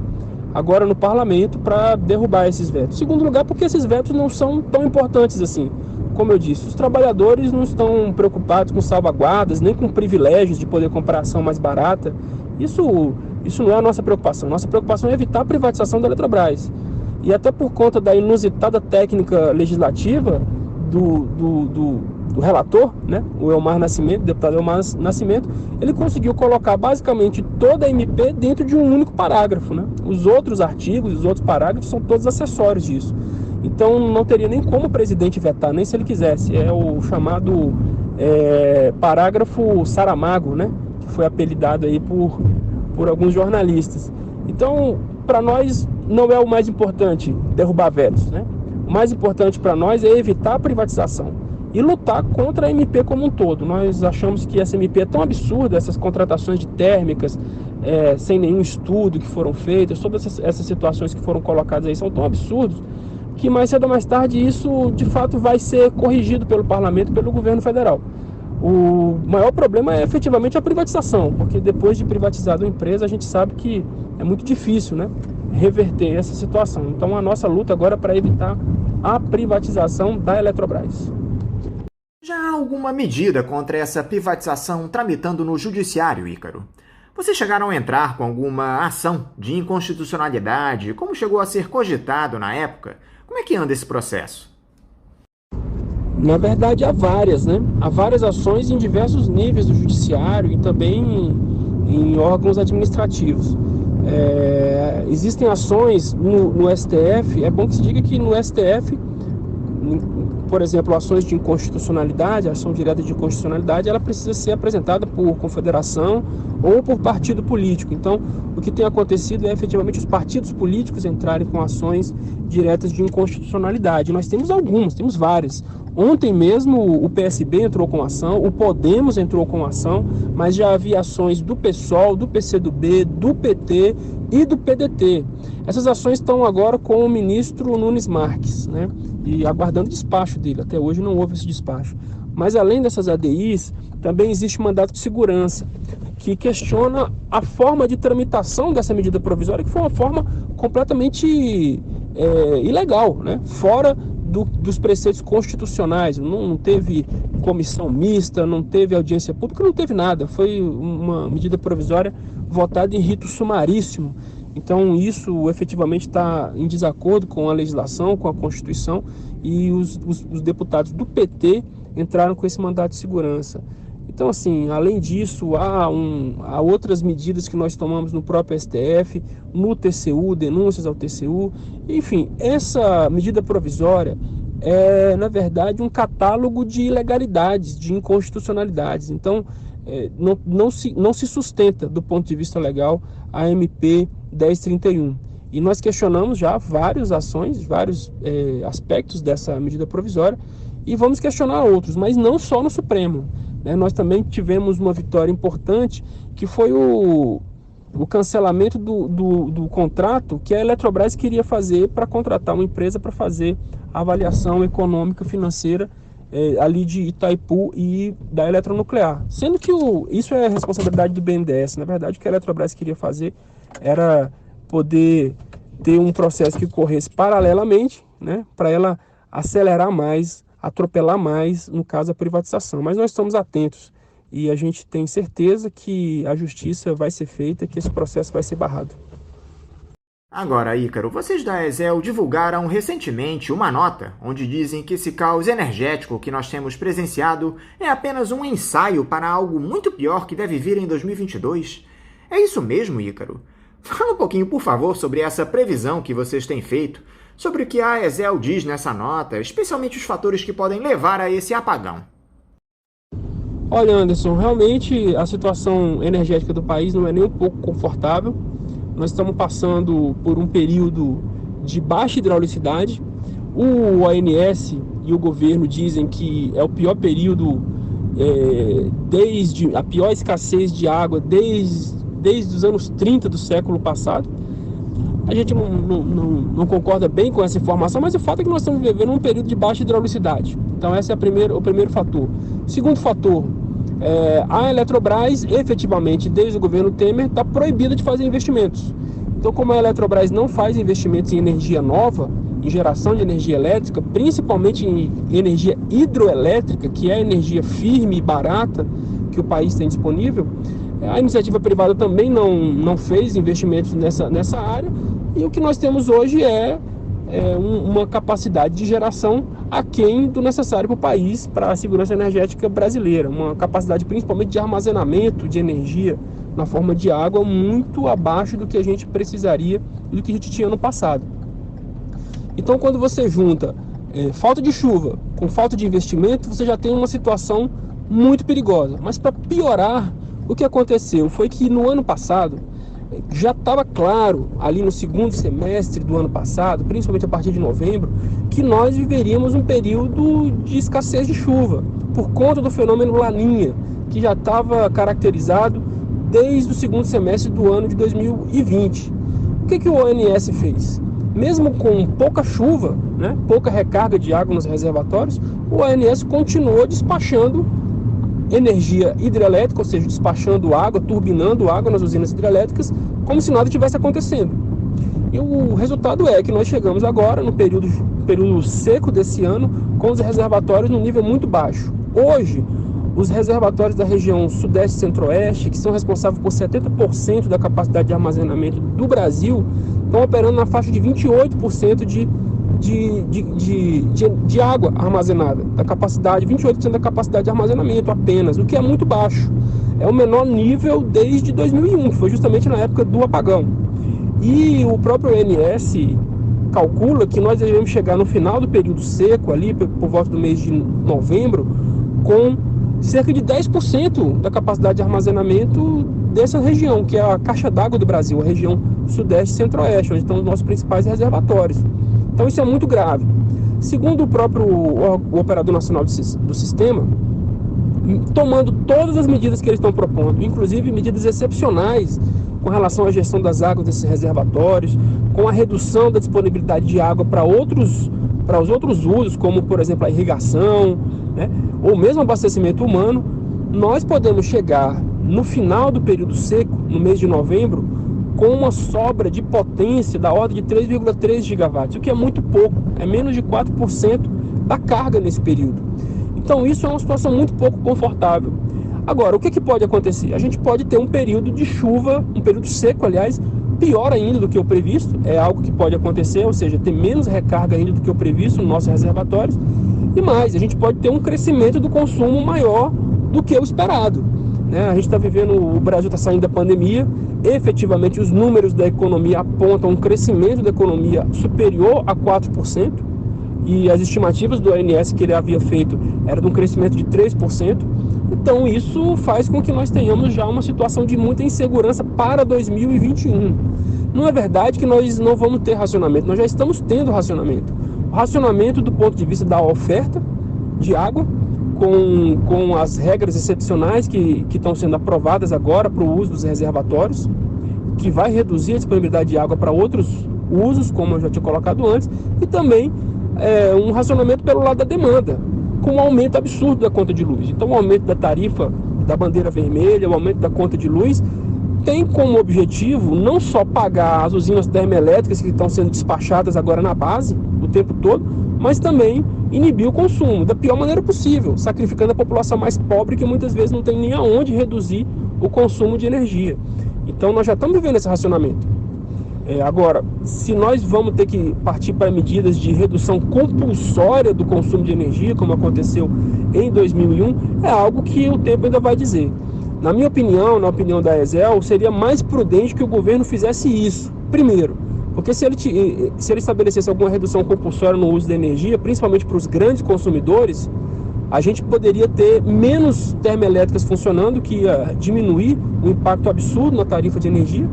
agora no parlamento para derrubar esses vetos. Segundo lugar, porque esses vetos não são tão importantes assim. Como eu disse, os trabalhadores não estão preocupados com salvaguardas, nem com privilégios de poder comprar ação mais barata. Isso não é a nossa preocupação. Nossa preocupação é evitar a privatização da Eletrobras. E até por conta da inusitada técnica legislativa do relator, né, o Elmar Nascimento, o deputado Elmar Nascimento, ele conseguiu colocar basicamente toda a MP dentro de um único parágrafo, né? Os outros artigos, os outros parágrafos são todos acessórios disso. Então não teria nem como o presidente vetar, nem se ele quisesse. É o chamado parágrafo Saramago, né, que foi apelidado aí por alguns jornalistas. Então, para nós não é o mais importante derrubar vetos, né? O mais importante para nós é evitar a privatização e lutar contra a MP como um todo. Nós achamos que essa MP é tão absurda, essas contratações de térmicas sem nenhum estudo que foram feitas, todas essas situações que foram colocadas aí são tão absurdos que mais cedo ou mais tarde isso de fato vai ser corrigido pelo parlamento, pelo governo federal. O maior problema é efetivamente a privatização, porque depois de privatizada uma empresa a gente sabe que é muito difícil, né, reverter essa situação. Então a nossa luta agora é para evitar a privatização da Eletrobras. Já há alguma medida contra essa privatização tramitando no judiciário, Ícaro? Vocês chegaram a entrar com alguma ação de inconstitucionalidade? Como chegou a ser cogitado na época? Como é que anda esse processo? Na verdade, há várias, né? Há várias ações em diversos níveis do judiciário e também em órgãos administrativos. Existem ações no STF. É bom que se diga que no STF, por exemplo, ações de inconstitucionalidade, ação direta de inconstitucionalidade, ela precisa ser apresentada por confederação ou por partido político. Então, o que tem acontecido é efetivamente os partidos políticos entrarem com ações diretas de inconstitucionalidade. Nós temos algumas, temos várias. Ontem mesmo o PSB entrou com ação, o Podemos entrou com ação, mas já havia ações do PSOL, do PCdoB, do PT e do PDT. Essas ações estão agora com o ministro Nunes Marques, né? E aguardando o despacho dele. Até hoje não houve esse despacho. Mas além dessas ADIs, também existe mandato de segurança, que questiona a forma de tramitação dessa medida provisória, que foi uma forma completamente ilegal, né? Fora dos preceitos constitucionais. Não teve comissão mista, não teve audiência pública, não teve nada. Foi uma medida provisória votada em rito sumaríssimo. Então isso efetivamente está em desacordo com a legislação, com a Constituição, e os deputados do PT entraram com esse mandato de segurança. Então, assim, além disso, há outras medidas que nós tomamos no próprio STF, no TCU, denúncias ao TCU. Enfim, essa medida provisória é, na verdade, um catálogo de ilegalidades, de inconstitucionalidades. Então, não se sustenta, do ponto de vista legal, a MP 1031. E nós questionamos já várias ações, vários aspectos dessa medida provisória, e vamos questionar outros, mas não só no Supremo. Nós também tivemos uma vitória importante, que foi o cancelamento do contrato que a Eletrobras queria fazer para contratar uma empresa para fazer a avaliação econômica financeira ali de Itaipu e da Eletronuclear. Sendo que isso é responsabilidade do BNDES. Na verdade, o que a Eletrobras queria fazer era poder ter um processo que corresse paralelamente, né, para ela acelerar mais, atropelar mais, no caso, a privatização. Mas nós estamos atentos e a gente tem certeza que a justiça vai ser feita, que esse processo vai ser barrado. Agora, Ícaro, vocês da ESEL divulgaram recentemente uma nota onde dizem que esse caos energético que nós temos presenciado é apenas um ensaio para algo muito pior que deve vir em 2022. É isso mesmo, Ícaro? Fala um pouquinho, por favor, sobre essa previsão que vocês têm feito, sobre o que a ESEL diz nessa nota, especialmente os fatores que podem levar a esse apagão. Olha, Anderson, realmente a situação energética do país não é nem um pouco confortável. Nós estamos passando por um período de baixa hidraulicidade. O ONS e o governo dizem que é o pior período, desde a pior escassez de água desde os anos 30 do século passado. A gente não concorda bem com essa informação, mas o fato é que nós estamos vivendo um período de baixa hidraulicidade. Então esse é o primeiro fator. Segundo fator, a Eletrobras, efetivamente, desde o governo Temer, está proibida de fazer investimentos. Então, como a Eletrobras não faz investimentos em energia nova, em geração de energia elétrica, principalmente em energia hidroelétrica, que é a energia firme e barata que o país tem disponível, a iniciativa privada também não fez investimentos nessa área, e o que nós temos hoje é uma capacidade de geração aquém do necessário para o país, para a segurança energética brasileira, uma capacidade principalmente de armazenamento de energia na forma de água muito abaixo do que a gente precisaria e do que a gente tinha no passado. Então, quando você junta falta de chuva com falta de investimento, você já tem uma situação muito perigosa. Mas para piorar, o que aconteceu foi que no ano passado já estava claro, ali no segundo semestre do ano passado, principalmente a partir de novembro, que nós viveríamos um período de escassez de chuva, por conta do fenômeno Laninha, que já estava caracterizado desde o segundo semestre do ano de 2020. O que o ONS fez? Mesmo com pouca chuva, né, pouca recarga de água nos reservatórios, o ONS continuou despachando energia hidrelétrica, ou seja, despachando água, turbinando água nas usinas hidrelétricas, como se nada tivesse acontecendo. E o resultado é que nós chegamos agora, no período seco desse ano, com os reservatórios no nível muito baixo. Hoje, os reservatórios da região sudeste e centro-oeste, que são responsáveis por 70% da capacidade de armazenamento do Brasil, estão operando na faixa de 28% de água armazenada, da capacidade, 28% da capacidade de armazenamento apenas, o que é muito baixo. É o menor nível desde 2001, que foi justamente na época do apagão. E o próprio ONS calcula que nós devemos chegar no final do período seco, ali por volta do mês de novembro, com cerca de 10% da capacidade de armazenamento dessa região, que é a caixa d'água do Brasil, a região sudeste e centro-oeste, onde estão os nossos principais reservatórios. Então isso é muito grave. Segundo o próprio Operador Nacional do Sistema, tomando todas as medidas que eles estão propondo, inclusive medidas excepcionais com relação à gestão das águas desses reservatórios, com a redução da disponibilidade de água para os outros usos, como, por exemplo, a irrigação, né, ou mesmo abastecimento humano, nós podemos chegar no final do período seco, no mês de novembro, com uma sobra de potência da ordem de 3,3 gigawatts, o que é muito pouco, é menos de 4% da carga nesse período. Então isso é uma situação muito pouco confortável. Agora, o que pode acontecer? A gente pode ter um período de chuva, um período seco, aliás, pior ainda do que o previsto, é algo que pode acontecer, ou seja, ter menos recarga ainda do que o previsto nos nossos reservatórios, e mais, a gente pode ter um crescimento do consumo maior do que o esperado. A gente está vivendo, o Brasil está saindo da pandemia, efetivamente os números da economia apontam um crescimento da economia superior a 4%, e as estimativas do ONS que ele havia feito era de um crescimento de 3%, então isso faz com que nós tenhamos já uma situação de muita insegurança para 2021. Não é verdade que nós não vamos ter racionamento, nós já estamos tendo racionamento. O racionamento do ponto de vista da oferta de água, com as regras excepcionais que estão sendo aprovadas agora para o uso dos reservatórios, que vai reduzir a disponibilidade de água para outros usos, como eu já tinha colocado antes, e também um racionamento pelo lado da demanda, com um aumento absurdo da conta de luz. Então o aumento da tarifa da bandeira vermelha, o aumento da conta de luz, tem como objetivo não só pagar as usinas termoelétricas que estão sendo despachadas agora na base, o tempo todo, mas também inibir o consumo da pior maneira possível, sacrificando a população mais pobre que muitas vezes não tem nem aonde reduzir o consumo de energia. Então nós já estamos vivendo esse racionamento. Agora, se nós vamos ter que partir para medidas de redução compulsória do consumo de energia, como aconteceu em 2001, é algo que o tempo ainda vai dizer. Na minha opinião, na opinião da ESEL, seria mais prudente que o governo fizesse isso. Primeiro, porque se ele estabelecesse alguma redução compulsória no uso da energia, principalmente para os grandes consumidores, a gente poderia ter menos termoelétricas funcionando, que ia diminuir o impacto absurdo na tarifa de energia,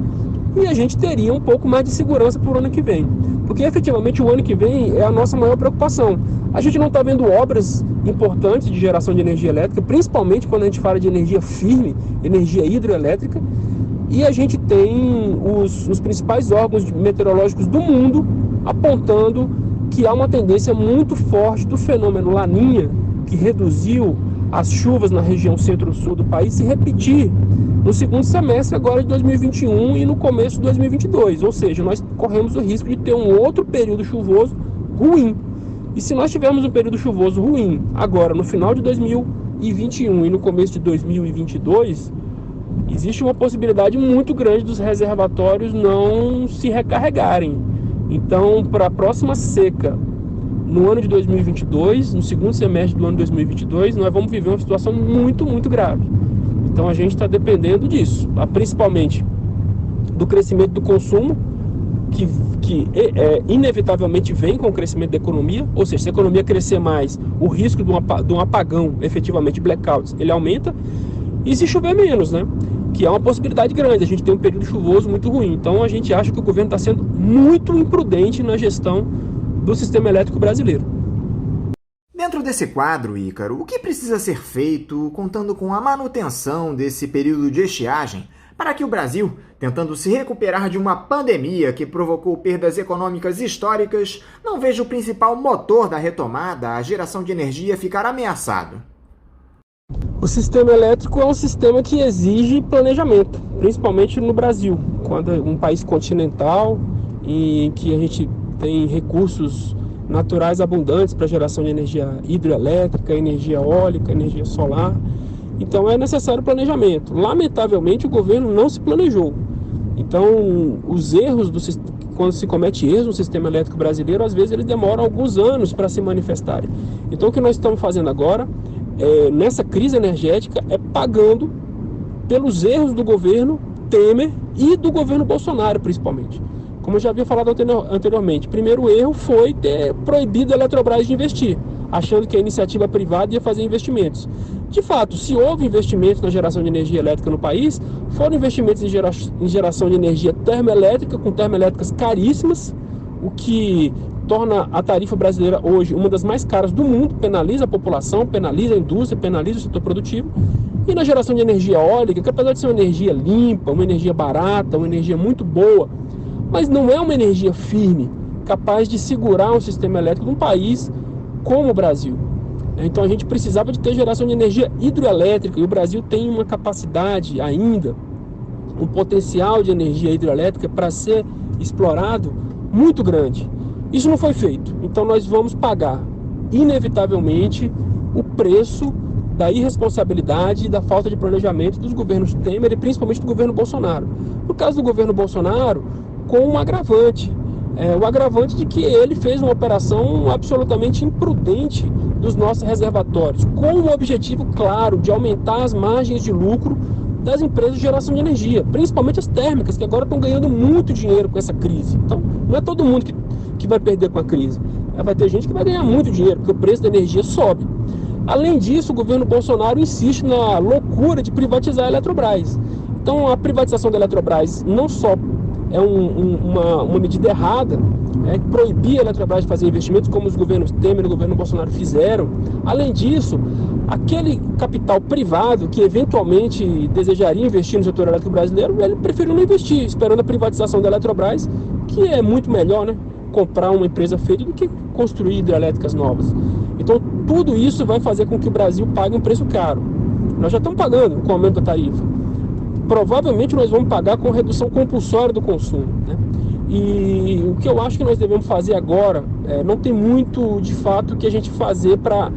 e a gente teria um pouco mais de segurança para o ano que vem. Porque efetivamente o ano que vem é a nossa maior preocupação. A gente não está vendo obras importantes de geração de energia elétrica, principalmente quando a gente fala de energia firme, energia hidroelétrica, e a gente tem os principais órgãos meteorológicos do mundo apontando que há uma tendência muito forte do fenômeno Laninha, que reduziu as chuvas na região centro-sul do país, se repetir no segundo semestre agora de 2021 e no começo de 2022. Ou seja, nós corremos o risco de ter um outro período chuvoso ruim. E se nós tivermos um período chuvoso ruim agora no final de 2021 e no começo de 2022, existe uma possibilidade muito grande dos reservatórios não se recarregarem. Então, para a próxima seca, no ano de 2022, no segundo semestre do ano de 2022, nós vamos viver uma situação muito, muito grave. Então, a gente está dependendo disso, principalmente do crescimento do consumo, que inevitavelmente vem com o crescimento da economia, ou seja, se a economia crescer mais, o risco de um apagão, efetivamente blackouts, ele aumenta, e se chover menos, né? Que é uma possibilidade grande, a gente tem um período chuvoso muito ruim. Então a gente acha que o governo está sendo muito imprudente na gestão do sistema elétrico brasileiro. Dentro desse quadro, Ícaro, o que precisa ser feito contando com a manutenção desse período de estiagem para que o Brasil, tentando se recuperar de uma pandemia que provocou perdas econômicas históricas, não veja o principal motor da retomada, a geração de energia, ficar ameaçado? O sistema elétrico é um sistema que exige planejamento, principalmente no Brasil, quando é um país continental e que a gente tem recursos naturais abundantes para geração de energia hidroelétrica, energia eólica, energia solar. Então é necessário planejamento. Lamentavelmente o governo não se planejou. Então os erros, quando se comete erros no sistema elétrico brasileiro, às vezes eles demoram alguns anos para se manifestarem. Então o que nós estamos fazendo agora, nessa crise energética, é pagando pelos erros do governo Temer e do governo Bolsonaro, principalmente. Como eu já havia falado anteriormente, o primeiro erro foi ter proibido a Eletrobras de investir, achando que a iniciativa privada ia fazer investimentos. De fato, se houve investimentos na geração de energia elétrica no país, foram investimentos em geração de energia termoelétrica, com termoelétricas caríssimas, o que torna a tarifa brasileira hoje uma das mais caras do mundo, penaliza a população, penaliza a indústria, penaliza o setor produtivo. E na geração de energia eólica, que apesar de ser uma energia limpa, uma energia barata, uma energia muito boa, mas não é uma energia firme, capaz de segurar um sistema elétrico de um país como o Brasil. Então a gente precisava de ter geração de energia hidroelétrica, e o Brasil tem uma capacidade ainda, um potencial de energia hidrelétrica para ser explorado muito grande. Isso não foi feito, então nós vamos pagar inevitavelmente o preço da irresponsabilidade e da falta de planejamento dos governos Temer e principalmente do governo Bolsonaro. No caso do governo Bolsonaro, com um agravante, o agravante de que ele fez uma operação absolutamente imprudente dos nossos reservatórios, com o objetivo claro de aumentar as margens de lucro das empresas de geração de energia, principalmente as térmicas, que agora estão ganhando muito dinheiro com essa crise. Então, não é todo mundo que vai perder com a crise. Vai ter gente que vai ganhar muito dinheiro, porque o preço da energia sobe. Além disso, o governo Bolsonaro insiste na loucura de privatizar a Eletrobras. Então, a privatização da Eletrobras não só é uma medida errada, proibir a Eletrobras de fazer investimentos como os governos Temer e o governo Bolsonaro fizeram. Além disso, aquele capital privado que eventualmente desejaria investir no setor elétrico brasileiro, ele preferiu não investir, esperando a privatização da Eletrobras, que é muito melhor, né, comprar uma empresa feita do que construir hidrelétricas novas. Então, tudo isso vai fazer com que o Brasil pague um preço caro. Nós já estamos pagando com o aumento da tarifa. Provavelmente nós vamos pagar com redução compulsória do consumo, né? E o que eu acho que nós devemos fazer agora, não tem muito de fato que a gente fazer para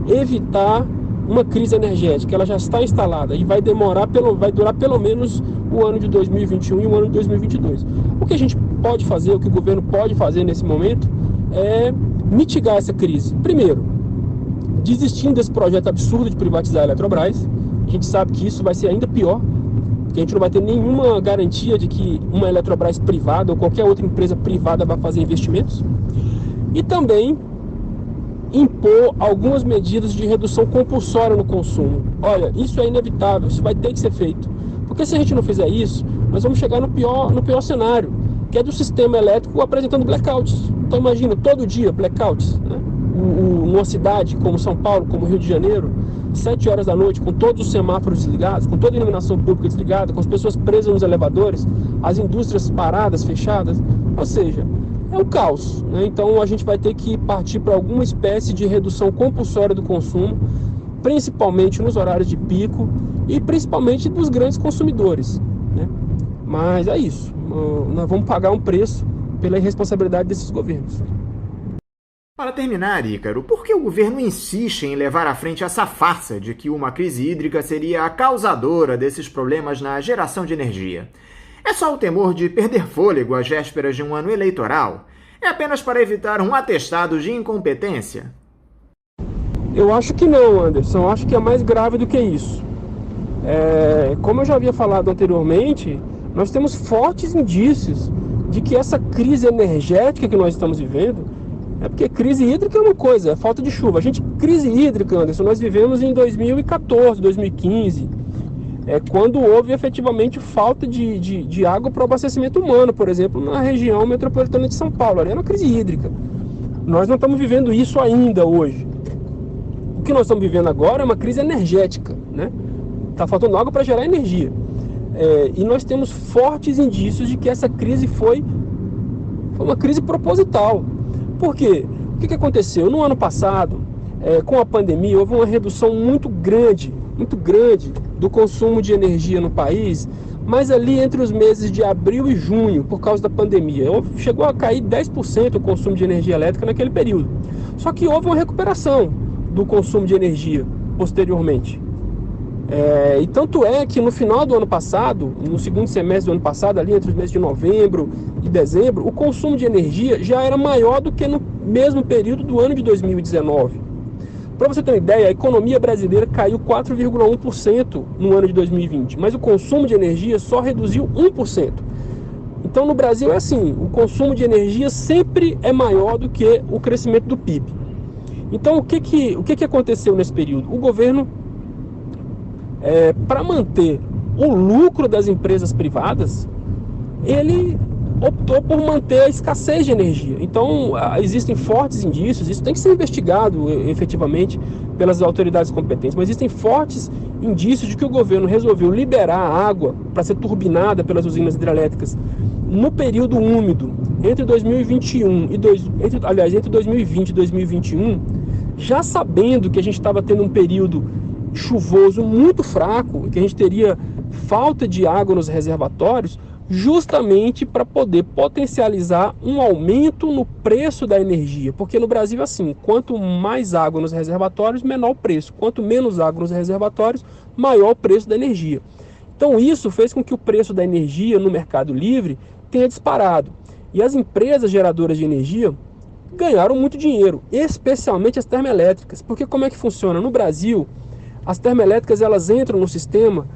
evitar uma crise energética. Ela já está instalada e vai durar pelo menos o ano de 2021 e o ano de 2022. O que a gente pode fazer, o que o governo pode fazer nesse momento é mitigar essa crise. Primeiro, desistindo desse projeto absurdo de privatizar a Eletrobras. A gente sabe que isso vai ser ainda pior, porque a gente não vai ter nenhuma garantia de que uma Eletrobras privada ou qualquer outra empresa privada vai fazer investimentos. E também impor algumas medidas de redução compulsória no consumo. Olha, isso é inevitável, isso vai ter que ser feito. Porque se a gente não fizer isso, nós vamos chegar no pior cenário, que é do sistema elétrico apresentando blackouts. Então imagina, todo dia blackouts, né? Numa cidade como São Paulo, como Rio de Janeiro, 7 horas da noite, com todos os semáforos desligados, com toda a iluminação pública desligada, com as pessoas presas nos elevadores, as indústrias paradas, fechadas, ou seja, é um caos, né? Então a gente vai ter que partir para alguma espécie de redução compulsória do consumo, principalmente nos horários de pico e principalmente dos grandes consumidores, né? Mas é isso, nós vamos pagar um preço pela irresponsabilidade desses governos. Para terminar, Ícaro, por que o governo insiste em levar à frente essa farsa de que uma crise hídrica seria a causadora desses problemas na geração de energia? É só o temor de perder fôlego às vésperas de um ano eleitoral? É apenas para evitar um atestado de incompetência? Eu acho que não, Anderson. Eu acho que é mais grave do que isso. Como eu já havia falado anteriormente, nós temos fortes indícios de que essa crise energética que nós estamos vivendo, porque crise hídrica é uma coisa, é falta de chuva. Crise hídrica, Anderson, nós vivemos em 2014, 2015, quando houve efetivamente falta de água para o abastecimento humano, por exemplo, na região metropolitana de São Paulo. Ali era uma crise hídrica. Nós não estamos vivendo isso ainda hoje. O que nós estamos vivendo agora é uma crise energética, né? Está faltando água para gerar energia. E nós temos fortes indícios de que essa crise foi uma crise proposital. Por quê? O que aconteceu? No ano passado, com a pandemia, houve uma redução muito grande do consumo de energia no país, mas ali entre os meses de abril e junho, por causa da pandemia, chegou a cair 10% o consumo de energia elétrica naquele período. Só que houve uma recuperação do consumo de energia posteriormente. E tanto é que no final do ano passado, no segundo semestre do ano passado, ali entre os meses de novembro e dezembro, o consumo de energia já era maior do que no mesmo período do ano de 2019. Para você ter uma ideia, a economia brasileira caiu 4,1% no ano de 2020, mas o consumo de energia só reduziu 1%. Então no Brasil é assim, o consumo de energia sempre é maior do que o crescimento do PIB. Então o que aconteceu nesse período? O governo, para manter o lucro das empresas privadas, ele optou por manter a escassez de energia. Então existem fortes indícios, isso tem que ser investigado efetivamente pelas autoridades competentes, mas existem fortes indícios de que o governo resolveu liberar a água para ser turbinada pelas usinas hidrelétricas no período úmido entre 2021 entre 2020 e 2021, já sabendo que a gente estava tendo um período chuvoso muito fraco, que a gente teria falta de água nos reservatórios, justamente para poder potencializar um aumento no preço da energia. Porque no Brasil, assim, quanto mais água nos reservatórios, menor o preço. Quanto menos água nos reservatórios, maior o preço da energia. Então isso fez com que o preço da energia no mercado livre tenha disparado. E as empresas geradoras de energia ganharam muito dinheiro, especialmente as termoelétricas. Porque como é que funciona? No Brasil, as termoelétricas elas entram no sistema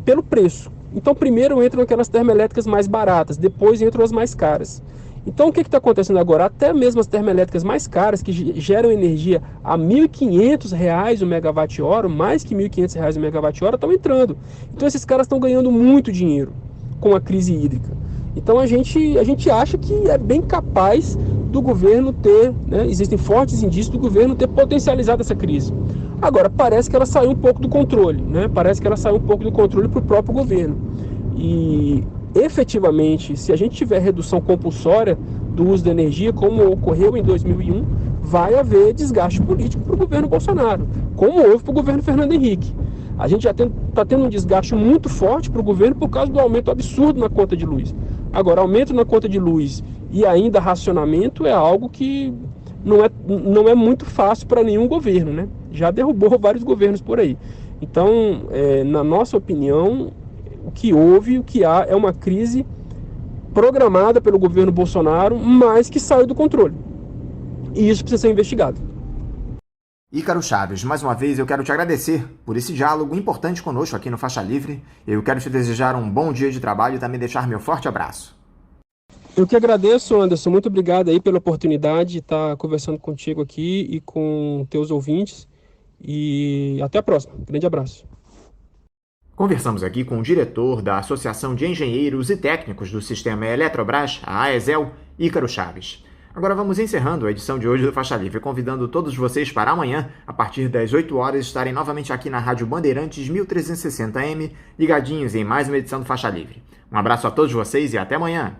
pelo preço. Então primeiro entram aquelas termoelétricas mais baratas, depois entram as mais caras. Então o que está acontecendo agora? Até mesmo as termoelétricas mais caras, que geram energia a R$ 1.500 o megawatt-hora, mais que R$ 1.500 o megawatt-hora, estão entrando. Então esses caras estão ganhando muito dinheiro com a crise hídrica. Então a gente acha que é bem capaz do governo ter, né, existem fortes indícios do governo ter potencializado essa crise. Agora, parece que ela saiu um pouco do controle, né? Parece que ela saiu um pouco do controle para o próprio governo. E, efetivamente, se a gente tiver redução compulsória do uso da energia, como ocorreu em 2001, vai haver desgaste político para o governo Bolsonaro, como houve para o governo Fernando Henrique. A gente já está tendo um desgaste muito forte para o governo por causa do aumento absurdo na conta de luz. Agora, aumento na conta de luz e ainda racionamento é algo que não é muito fácil para nenhum governo, né? Já derrubou vários governos por aí. Então, na nossa opinião, o que há é uma crise programada pelo governo Bolsonaro, mas que saiu do controle. E isso precisa ser investigado. Ícaro Chaves, mais uma vez eu quero te agradecer por esse diálogo importante conosco aqui no Faixa Livre. Eu quero te desejar um bom dia de trabalho e também deixar meu forte abraço. Eu que agradeço, Anderson. Muito obrigado aí pela oportunidade de estar conversando contigo aqui e com teus ouvintes. E até a próxima. Grande abraço. Conversamos aqui com o diretor da Associação de Engenheiros e Técnicos do Sistema Eletrobras, a AESEL, Ícaro Chaves. Agora vamos encerrando a edição de hoje do Faixa Livre, convidando todos vocês para amanhã, a partir das 8 horas, estarem novamente aqui na Rádio Bandeirantes 1360M, ligadinhos em mais uma edição do Faixa Livre. Um abraço a todos vocês e até amanhã!